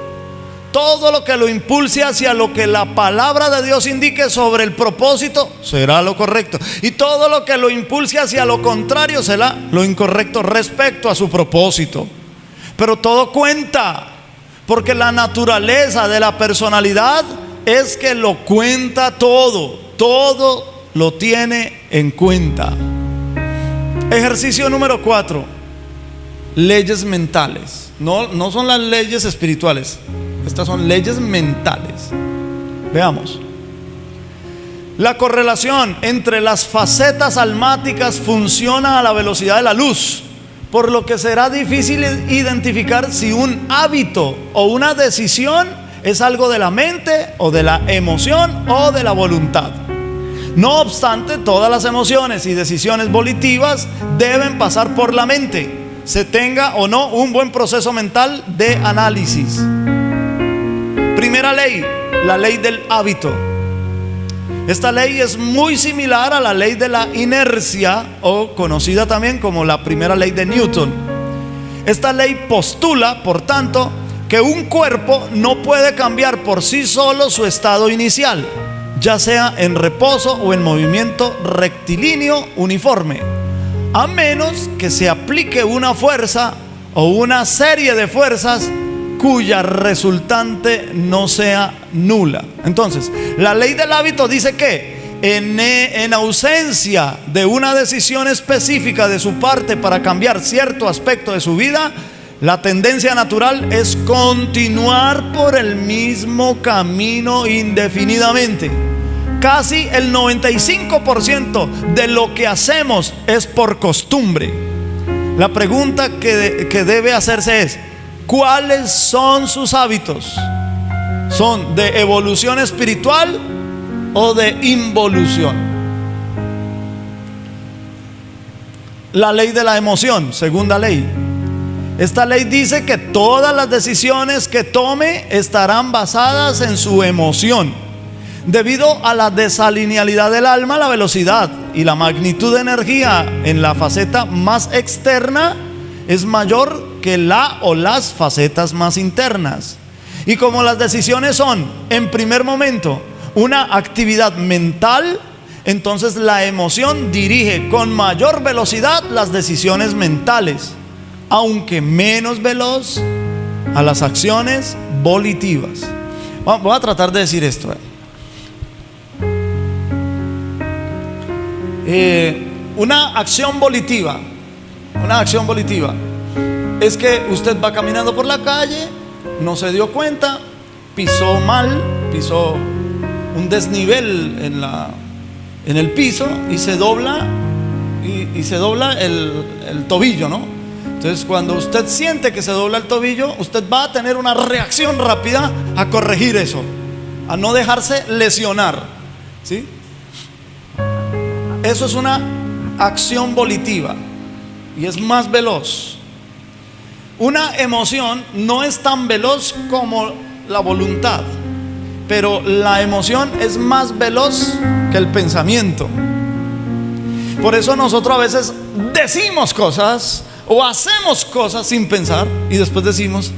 Todo lo que lo impulse hacia lo que la palabra de Dios indique sobre el propósito será lo correcto, y todo lo que lo impulse hacia lo contrario será lo incorrecto respecto a su propósito. Pero todo cuenta, porque la naturaleza de la personalidad es que lo cuenta todo, todo lo tiene en cuenta. Ejercicio número 4: leyes mentales. No son las leyes espirituales, estas son leyes mentales. Veamos. La correlación entre las facetas almáticas funciona a la velocidad de la luz, por lo que será difícil identificar si un hábito o una decisión es algo de la mente o de la emoción o de la voluntad. No obstante, todas las emociones y decisiones volitivas deben pasar por la mente, se tenga o no un buen proceso mental de análisis. Primera ley, la ley del hábito. Esta ley es muy similar a la ley de la inercia, o conocida también como la primera ley de Newton. Esta ley postula, por tanto, que un cuerpo no puede cambiar por sí solo su estado inicial, ya sea en reposo o en movimiento rectilíneo uniforme, a menos que se aplique una fuerza o una serie de fuerzas cuya resultante no sea nula. Entonces, la ley del hábito dice que en ausencia de una decisión específica de su parte para cambiar cierto aspecto de su vida, la tendencia natural es continuar por el mismo camino indefinidamente. Casi el 95% de lo que hacemos es por costumbre. La pregunta que debe hacerse es: ¿cuáles son sus hábitos? ¿Son de evolución espiritual o de involución? La ley de la emoción, segunda ley. Esta ley dice que todas las decisiones que tome estarán basadas en su emoción. Debido a la desalinealidad del alma, la velocidad y la magnitud de energía en la faceta más externa es mayor que la o las facetas más internas. Y como las decisiones son, en primer momento, una actividad mental, entonces la emoción dirige con mayor velocidad las decisiones mentales, aunque menos veloz a las acciones volitivas. Voy a tratar de decir esto. Una acción volitiva es que usted va caminando por la calle, no se dio cuenta, pisó mal, pisó un desnivel en el piso y se dobla el tobillo, ¿no? Entonces, cuando usted siente que se dobla el tobillo, usted va a tener una reacción rápida a corregir eso, a no dejarse lesionar, ¿sí? Eso es una acción volitiva y es más veloz. Una emoción no es tan veloz como la voluntad, pero la emoción es más veloz que el pensamiento. Por eso nosotros a veces decimos cosas o hacemos cosas sin pensar y después decimos: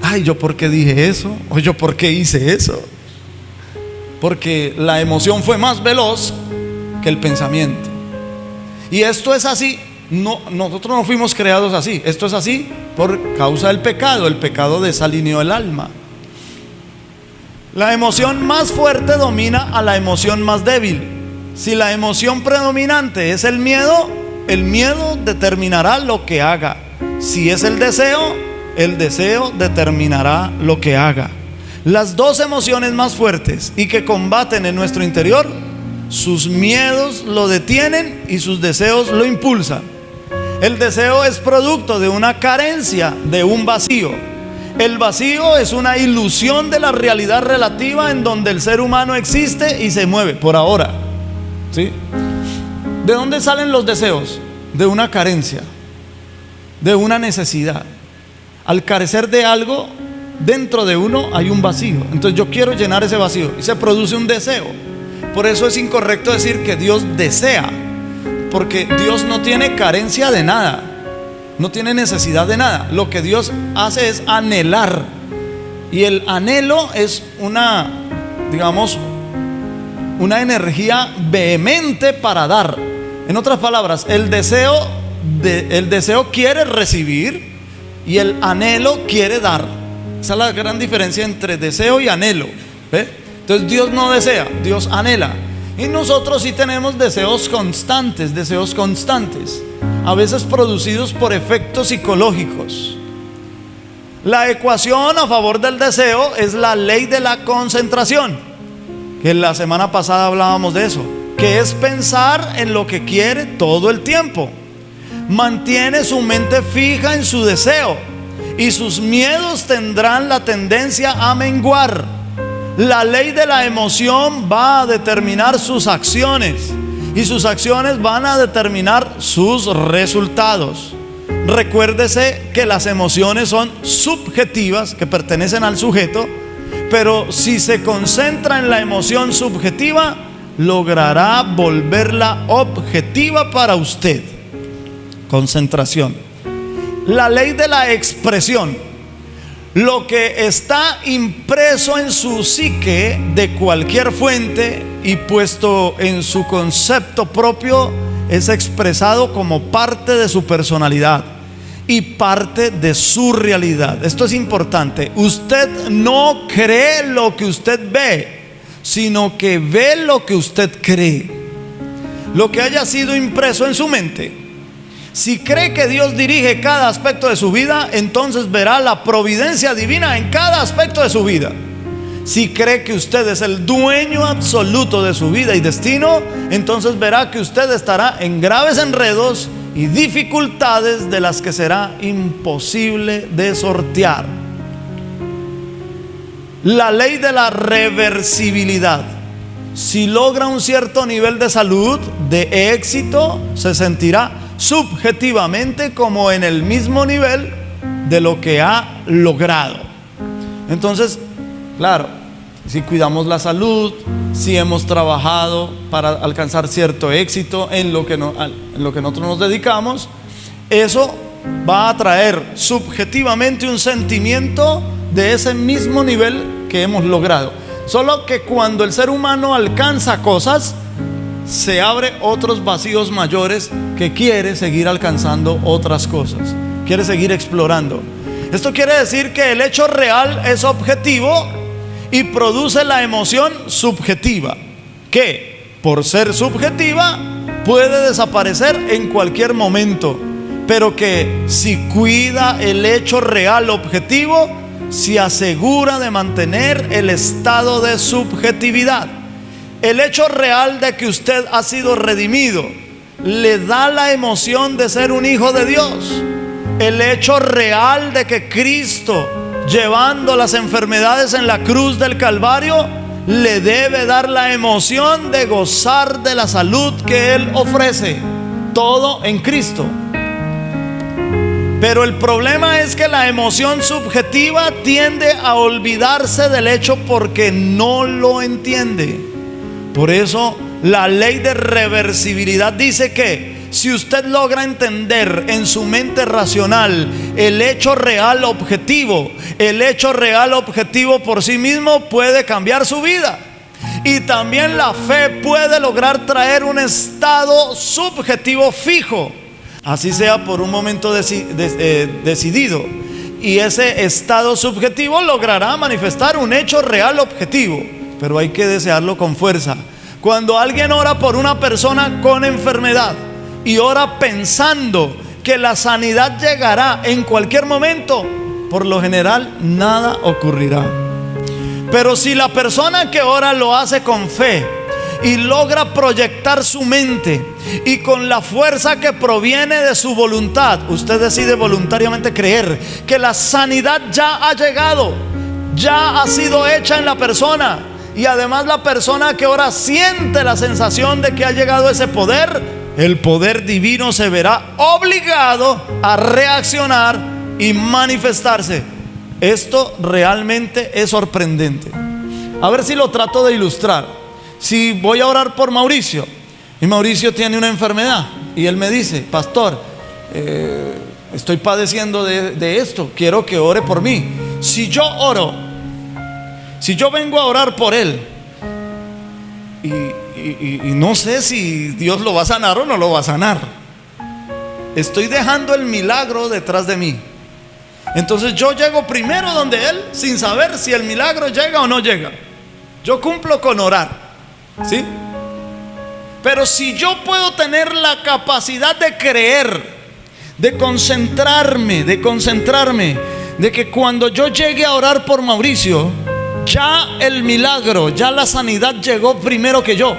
ay, ¿yo por qué dije eso? ¿O yo por qué hice eso? Porque la emoción fue más veloz que el pensamiento. Y esto es así. No, nosotros no fuimos creados así. Esto es así por causa del pecado. El pecado desalineó el alma. La emoción más fuerte domina a la emoción más débil. Si la emoción predominante es el miedo determinará lo que haga. Si es el deseo determinará lo que haga. Las dos emociones más fuertes y que combaten en nuestro interior, sus miedos lo detienen y sus deseos lo impulsan. El deseo es producto de una carencia, de un vacío. El vacío es una ilusión de la realidad relativa en donde el ser humano existe y se mueve por ahora. ¿Sí? ¿De dónde salen los deseos? De una carencia, de una necesidad. Al carecer de algo, dentro de uno hay un vacío. Entonces yo quiero llenar ese vacío y se produce un deseo. Por eso es incorrecto decir que Dios desea, porque Dios no tiene carencia de nada, no tiene necesidad de nada. Lo que Dios hace es anhelar. Y el anhelo es una, digamos, una energía vehemente para dar. En otras palabras, el deseo quiere recibir y el anhelo quiere dar. Esa es la gran diferencia entre deseo y anhelo. ¿Ve? Entonces Dios no desea, Dios anhela. Y nosotros sí tenemos deseos constantes, a veces producidos por efectos psicológicos. La ecuación a favor del deseo es la ley de la concentración, que la semana pasada hablábamos de eso, que es pensar en lo que quiere todo el tiempo. Mantiene su mente fija en su deseo y sus miedos tendrán la tendencia a menguar. La ley de la emoción va a determinar sus acciones y sus acciones van a determinar sus resultados. Recuérdese que las emociones son subjetivas, que pertenecen al sujeto, pero si se concentra en la emoción subjetiva, logrará volverla objetiva para usted. Concentración. La ley de la expresión. Lo que está impreso en su psique de cualquier fuente y puesto en su concepto propio es expresado como parte de su personalidad y parte de su realidad. Esto es importante. Usted no cree lo que usted ve, sino que ve lo que usted cree. Lo que haya sido impreso en su mente. Si cree que Dios dirige cada aspecto de su vida, entonces verá la providencia divina en cada aspecto de su vida. Si cree que usted es el dueño absoluto de su vida y destino, entonces verá que usted estará en graves enredos y dificultades de las que será imposible de sortear. La ley de la reversibilidad. Si logra un cierto nivel de salud, de éxito, se sentirá subjetivamente como en el mismo nivel de lo que ha logrado. Entonces, claro, si cuidamos la salud, si hemos trabajado para alcanzar cierto éxito en lo que nosotros nos dedicamos, eso va a traer subjetivamente un sentimiento de ese mismo nivel que hemos logrado. Solo que cuando el ser humano alcanza cosas, se abre otros vacíos mayores que quiere seguir alcanzando otras cosas, quiere seguir explorando. Esto quiere decir que el hecho real es objetivo y produce la emoción subjetiva, que por ser subjetiva puede desaparecer en cualquier momento, pero que si cuida el hecho real objetivo, se asegura de mantener el estado de subjetividad. El hecho real de que usted ha sido redimido le da la emoción de ser un hijo de Dios. El hecho real de que Cristo, llevando las enfermedades en la cruz del Calvario, le debe dar la emoción de gozar de la salud que Él ofrece. todo en Cristo. Pero el problema es que la emoción subjetiva tiende a olvidarse del hecho porque no lo entiende. Por eso la ley de reversibilidad dice que si usted logra entender en su mente racional el hecho real objetivo, el hecho real objetivo por sí mismo puede cambiar su vida. Y también la fe puede lograr traer un estado subjetivo fijo, así sea por un momento decidido. Y ese estado subjetivo logrará manifestar un hecho real objetivo, pero hay que desearlo con fuerza. Cuando alguien ora por una persona con enfermedad y ora pensando que la sanidad llegará en cualquier momento, por lo general nada ocurrirá. Pero si la persona que ora lo hace con fe y logra proyectar su mente y con la fuerza que proviene de su voluntad, usted decide voluntariamente creer que la sanidad ya ha llegado, ya ha sido hecha en la persona, y además la persona que ora siente la sensación de que ha llegado ese poder, el poder divino se verá obligado a reaccionar y manifestarse. Esto realmente es sorprendente. A ver si lo trato de ilustrar. Si voy a orar por Mauricio y Mauricio tiene una enfermedad y él me dice: pastor, estoy padeciendo de esto, quiero que ore por mí. Si yo oro, si yo vengo a orar por él y no sé si Dios lo va a sanar o no lo va a sanar, estoy dejando el milagro detrás de mí. Entonces yo llego primero donde él sin saber si el milagro llega o no llega. Yo cumplo con orar, ¿sí? Pero si yo puedo tener la capacidad de creer, de concentrarme, de que cuando yo llegue a orar por Mauricio, ya el milagro, ya la sanidad llegó primero que yo.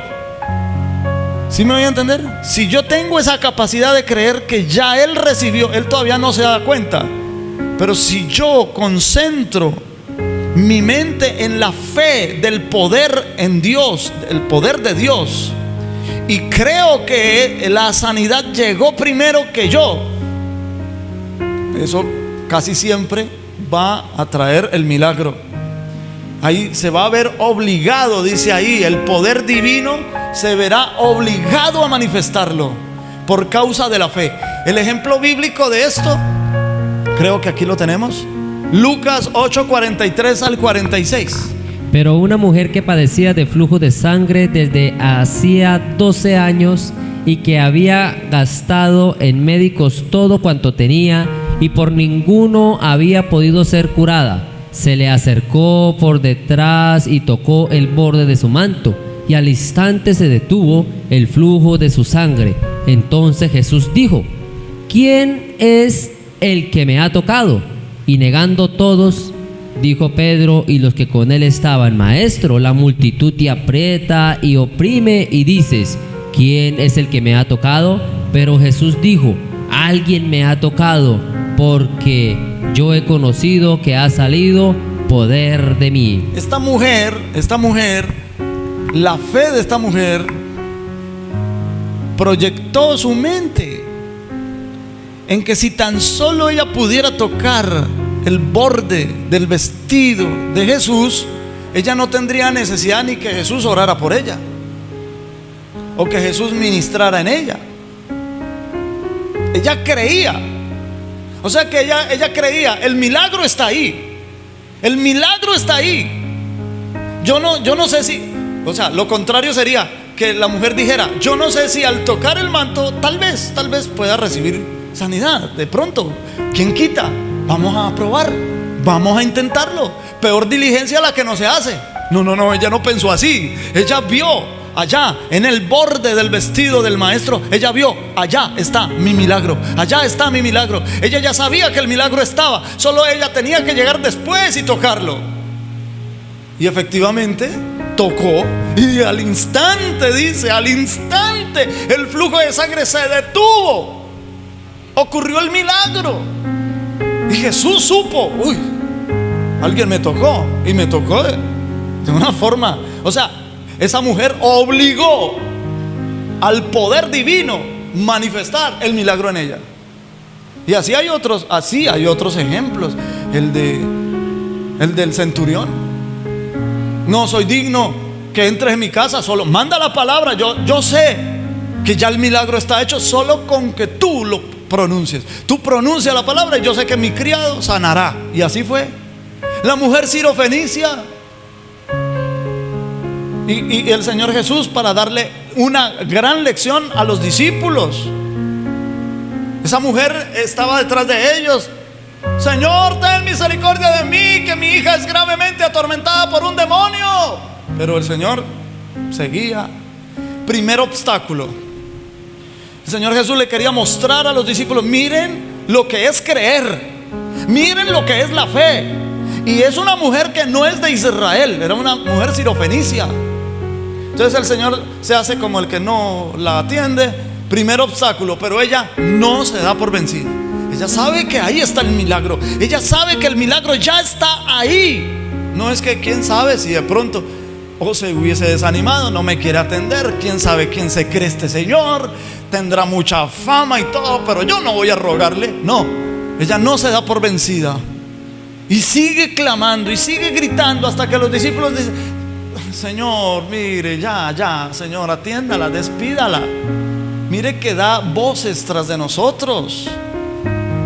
¿Sí me voy a entender? Si yo tengo esa capacidad de creer que ya él recibió, él todavía no se da cuenta. Pero si yo concentro mi mente en la fe del poder en Dios, el poder de Dios, y creo que la sanidad llegó primero que yo, eso casi siempre va a traer el milagro. Ahí se va a ver obligado, dice ahí, el poder divino se verá obligado a manifestarlo por causa de la fe. El ejemplo bíblico de esto, creo que aquí lo tenemos, Lucas 8:43 al 46. Pero una mujer que padecía de flujo de sangre desde hacía 12 años y que había gastado en médicos todo cuanto tenía y por ninguno había podido ser curada, se le acercó por detrás y tocó el borde de su manto, y al instante se detuvo el flujo de su sangre. Entonces Jesús dijo: ¿quién es el que me ha tocado? Y negando todos, dijo Pedro y los que con él estaban: Maestro, la multitud te aprieta y oprime y dices: ¿quién es el que me ha tocado? Pero Jesús dijo: alguien me ha tocado, porque yo he conocido que ha salido poder de mí. Esta mujer, la fe de esta mujer proyectó su mente en que si tan solo ella pudiera tocar el borde del vestido de Jesús, ella no tendría necesidad ni que Jesús orara por ella o que Jesús ministrara en ella. Ella creía. O sea que ella creía, el milagro está ahí. El milagro está ahí. Yo no sé si, o sea, lo contrario sería que la mujer dijera: yo no sé si al tocar el manto tal vez pueda recibir sanidad. De pronto, ¿quién quita? Vamos a probar, vamos a intentarlo. Peor diligencia la que no se hace. No, ella no pensó así. Ella vio allá en el borde del vestido del maestro, ella vio: allá está mi milagro, allá está mi milagro. Ella ya sabía que el milagro estaba, solo ella tenía que llegar después y tocarlo. Y efectivamente tocó, y al instante, dice, al instante el flujo de sangre se detuvo. Ocurrió el milagro. Y Jesús supo: uy, alguien me tocó, y me tocó de una forma, o sea, esa mujer obligó al poder divino manifestar el milagro en ella. Y así hay otros ejemplos. El del centurión. No soy digno que entres en mi casa, solo manda la palabra. Yo sé que ya el milagro está hecho, solo con que tú lo pronuncies. Tú pronuncia la palabra y yo sé que mi criado sanará. Y así fue. La mujer sirofenicia. Y el Señor Jesús, para darle una gran lección a los discípulos, esa mujer estaba detrás de ellos. Señor, ten misericordia de mí, que mi hija es gravemente atormentada por un demonio. Pero el Señor seguía. Primer obstáculo. El Señor Jesús le quería mostrar a los discípulos: miren lo que es creer, miren lo que es la fe. Y es una mujer que no es de Israel, era una mujer sirofenicia. Entonces el Señor se hace como el que no la atiende. Primer obstáculo, pero ella no se da por vencida. Ella sabe que ahí está el milagro. Ella sabe que el milagro ya está ahí. No es que quién sabe si de pronto se hubiese desanimado, no me quiere atender, quién sabe quién se cree este señor, tendrá mucha fama y todo, pero yo no voy a rogarle. No, ella no se da por vencida y sigue clamando y sigue gritando hasta que los discípulos dicen: Señor, mire, ya, Señor, atiéndala, despídala. Mire que da voces tras de nosotros.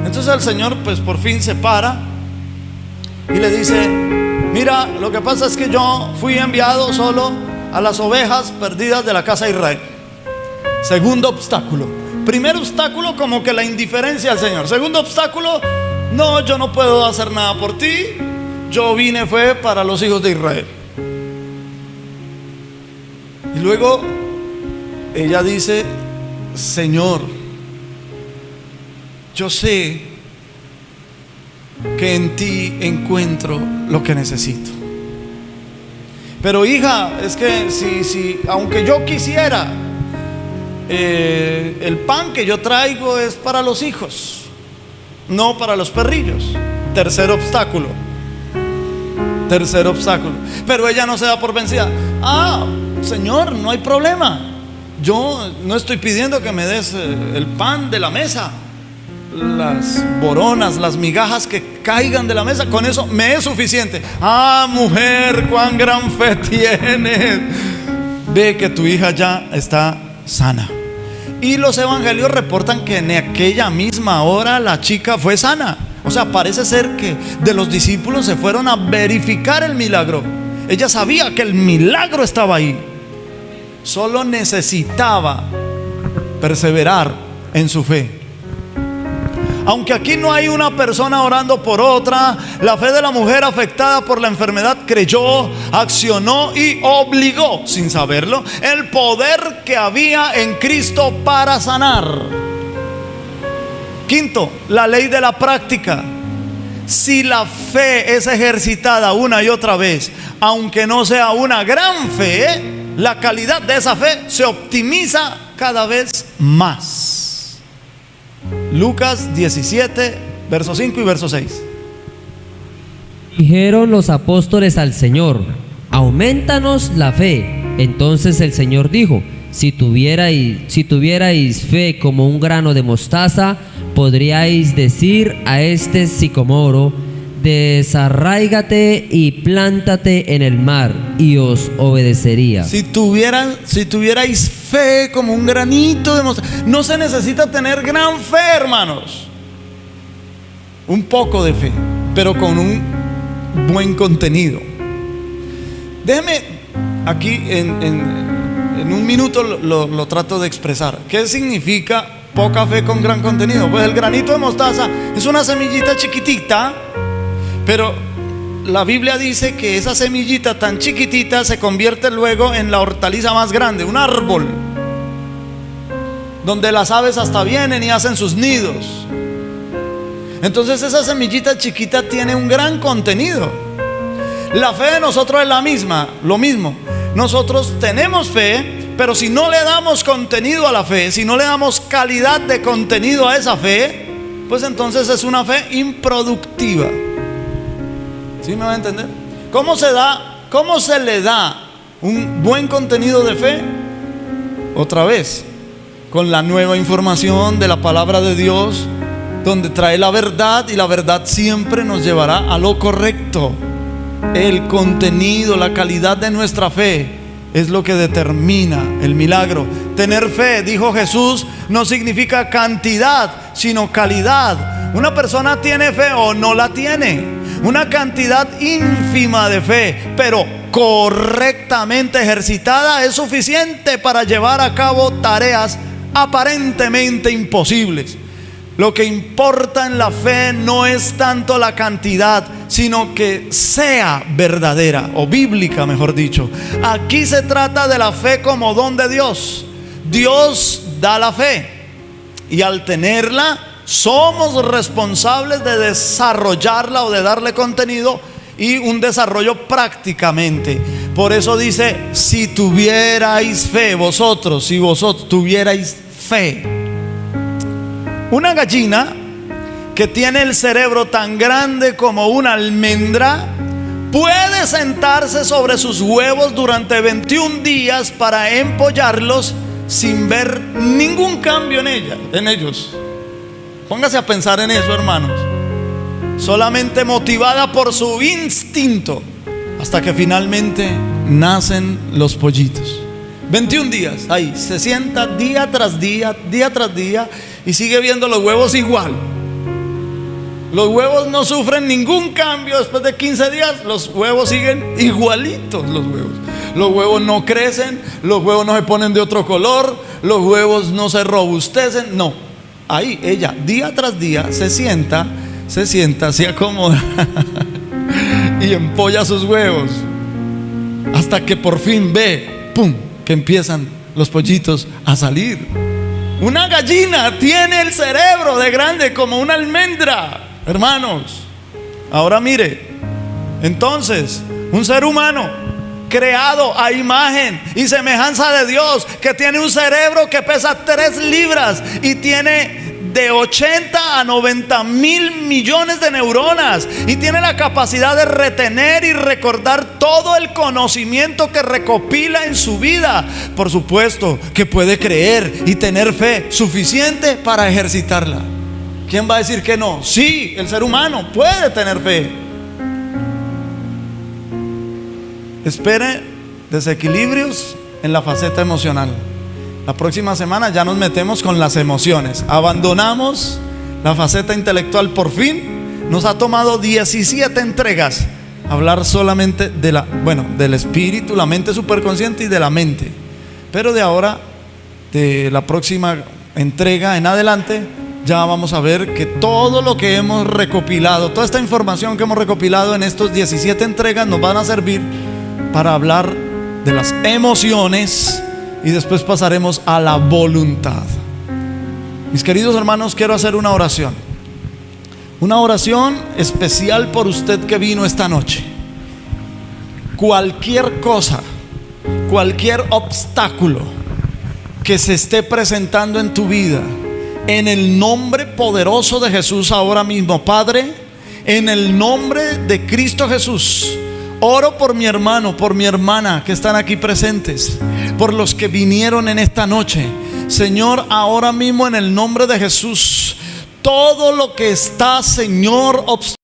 Entonces el Señor pues por fin se para y le dice: mira, lo que pasa es que yo fui enviado solo a las ovejas perdidas de la casa de Israel. Segundo obstáculo. Primer obstáculo, como que la indiferencia al Señor. Segundo obstáculo: no, yo no puedo hacer nada por ti. Yo vine fue para los hijos de Israel. Y luego ella dice: Señor, yo sé que en ti encuentro lo que necesito. Pero hija, es que si aunque yo quisiera, el pan que yo traigo es para los hijos, no para los perrillos. Tercer obstáculo. Pero ella no se da por vencida. Señor, no hay problema. Yo no estoy pidiendo que me des el pan de la mesa, las boronas, las migajas que caigan de la mesa, con eso me es suficiente. Mujer, cuán gran fe tienes. Ve que tu hija ya está sana. Y los evangelios reportan que en aquella misma hora la chica fue sana. O sea, parece ser que de los discípulos se fueron a verificar el milagro. Ella sabía que el milagro estaba ahí. Solo necesitaba perseverar en su fe. Aunque aquí no hay una persona orando por otra, la fe de la mujer afectada por la enfermedad creyó, accionó y obligó, sin saberlo, el poder que había en Cristo para sanar. Quinto, la ley de la práctica. Si la fe es ejercitada una y otra vez, aunque no sea una gran fe, la calidad de esa fe se optimiza cada vez más. Lucas 17, verso 5 y verso 6. Dijeron los apóstoles al Señor: aumentanos la fe. Entonces el Señor dijo: si tuvierais fe como un grano de mostaza, podríais decir a este sicomoro: desarráigate y plántate en el mar, y os obedecería. Si tuvierais fe como un granito de mostaza. No se necesita tener gran fe, hermanos. Un poco de fe, pero con un buen contenido. Déjeme aquí en un minuto lo trato de expresar. ¿Qué significa poca fe con gran contenido? Pues el granito de mostaza es una semillita chiquitita, pero la Biblia dice que esa semillita tan chiquitita se convierte luego en la hortaliza más grande, un árbol, donde las aves hasta vienen y hacen sus nidos. Entonces esa semillita chiquita tiene un gran contenido. La fe de nosotros es lo mismo. Nosotros tenemos fe, pero si no le damos contenido a la fe, si no le damos calidad de contenido a esa fe, pues entonces es una fe improductiva. ¿Sí me va a entender? ¿Cómo se le da un buen contenido de fe? Otra vez, con la nueva información de la palabra de Dios, donde trae la verdad, y la verdad siempre nos llevará a lo correcto. El contenido, la calidad de nuestra fe es lo que determina el milagro. Tener fe, dijo Jesús, no significa cantidad, sino calidad. Una persona tiene fe o no la tiene. Una cantidad ínfima de fe, pero correctamente ejercitada, es suficiente para llevar a cabo tareas aparentemente imposibles. Lo que importa en la fe no es tanto la cantidad, sino que sea verdadera o bíblica, mejor dicho. Aquí se trata de la fe como don de Dios. Dios da la fe, y al tenerla somos responsables de desarrollarla o de darle contenido y un desarrollo prácticamente. Por eso dice: si tuvierais fe, vosotros, si vosotros tuvierais fe. Una gallina que tiene el cerebro tan grande como una almendra puede sentarse sobre sus huevos durante 21 días para empollarlos sin ver ningún cambio en ellos. Póngase a pensar en eso, hermanos. Solamente motivada por su instinto, hasta que finalmente nacen los pollitos. 21 días, ahí se sienta día tras día, y sigue viendo los huevos igual. Los huevos no sufren ningún cambio. Después de 15 días los huevos siguen igualitos. Los huevos no crecen, los huevos no se ponen de otro color, los huevos no se robustecen. No, ahí ella día tras día se sienta, se acomoda y empolla sus huevos, hasta que por fin ve, ¡pum!, que empiezan los pollitos a salir. Una gallina tiene el cerebro de grande como una almendra, hermanos. Ahora mire, entonces, un ser humano creado a imagen y semejanza de Dios, que tiene un cerebro que pesa 3 libras y tiene de 80 a 90 mil millones de neuronas, y tiene la capacidad de retener y recordar todo el conocimiento que recopila en su vida. Por supuesto que puede creer y tener fe suficiente para ejercitarla. ¿Quién va a decir que no? Sí, el ser humano puede tener fe. Espere desequilibrios en la faceta emocional. La próxima semana ya nos metemos con las emociones. Abandonamos la faceta intelectual por fin. Nos ha tomado 17 entregas hablar solamente del espíritu, la mente superconsciente y de la mente. Pero de ahora, de la próxima entrega en adelante, ya vamos a ver que todo lo que hemos recopilado, toda esta información que hemos recopilado en estos 17 entregas, nos van a servir para hablar de las emociones, y después pasaremos a la voluntad. Mis queridos hermanos, quiero hacer una oración especial por usted que vino esta noche. Cualquier cosa, cualquier obstáculo que se esté presentando en tu vida, en el nombre poderoso de Jesús, ahora mismo, Padre, en el nombre de Cristo Jesús, oro por mi hermano, por mi hermana que están aquí presentes, por los que vinieron en esta noche. Señor, ahora mismo en el nombre de Jesús, todo lo que está, Señor, obstaculizando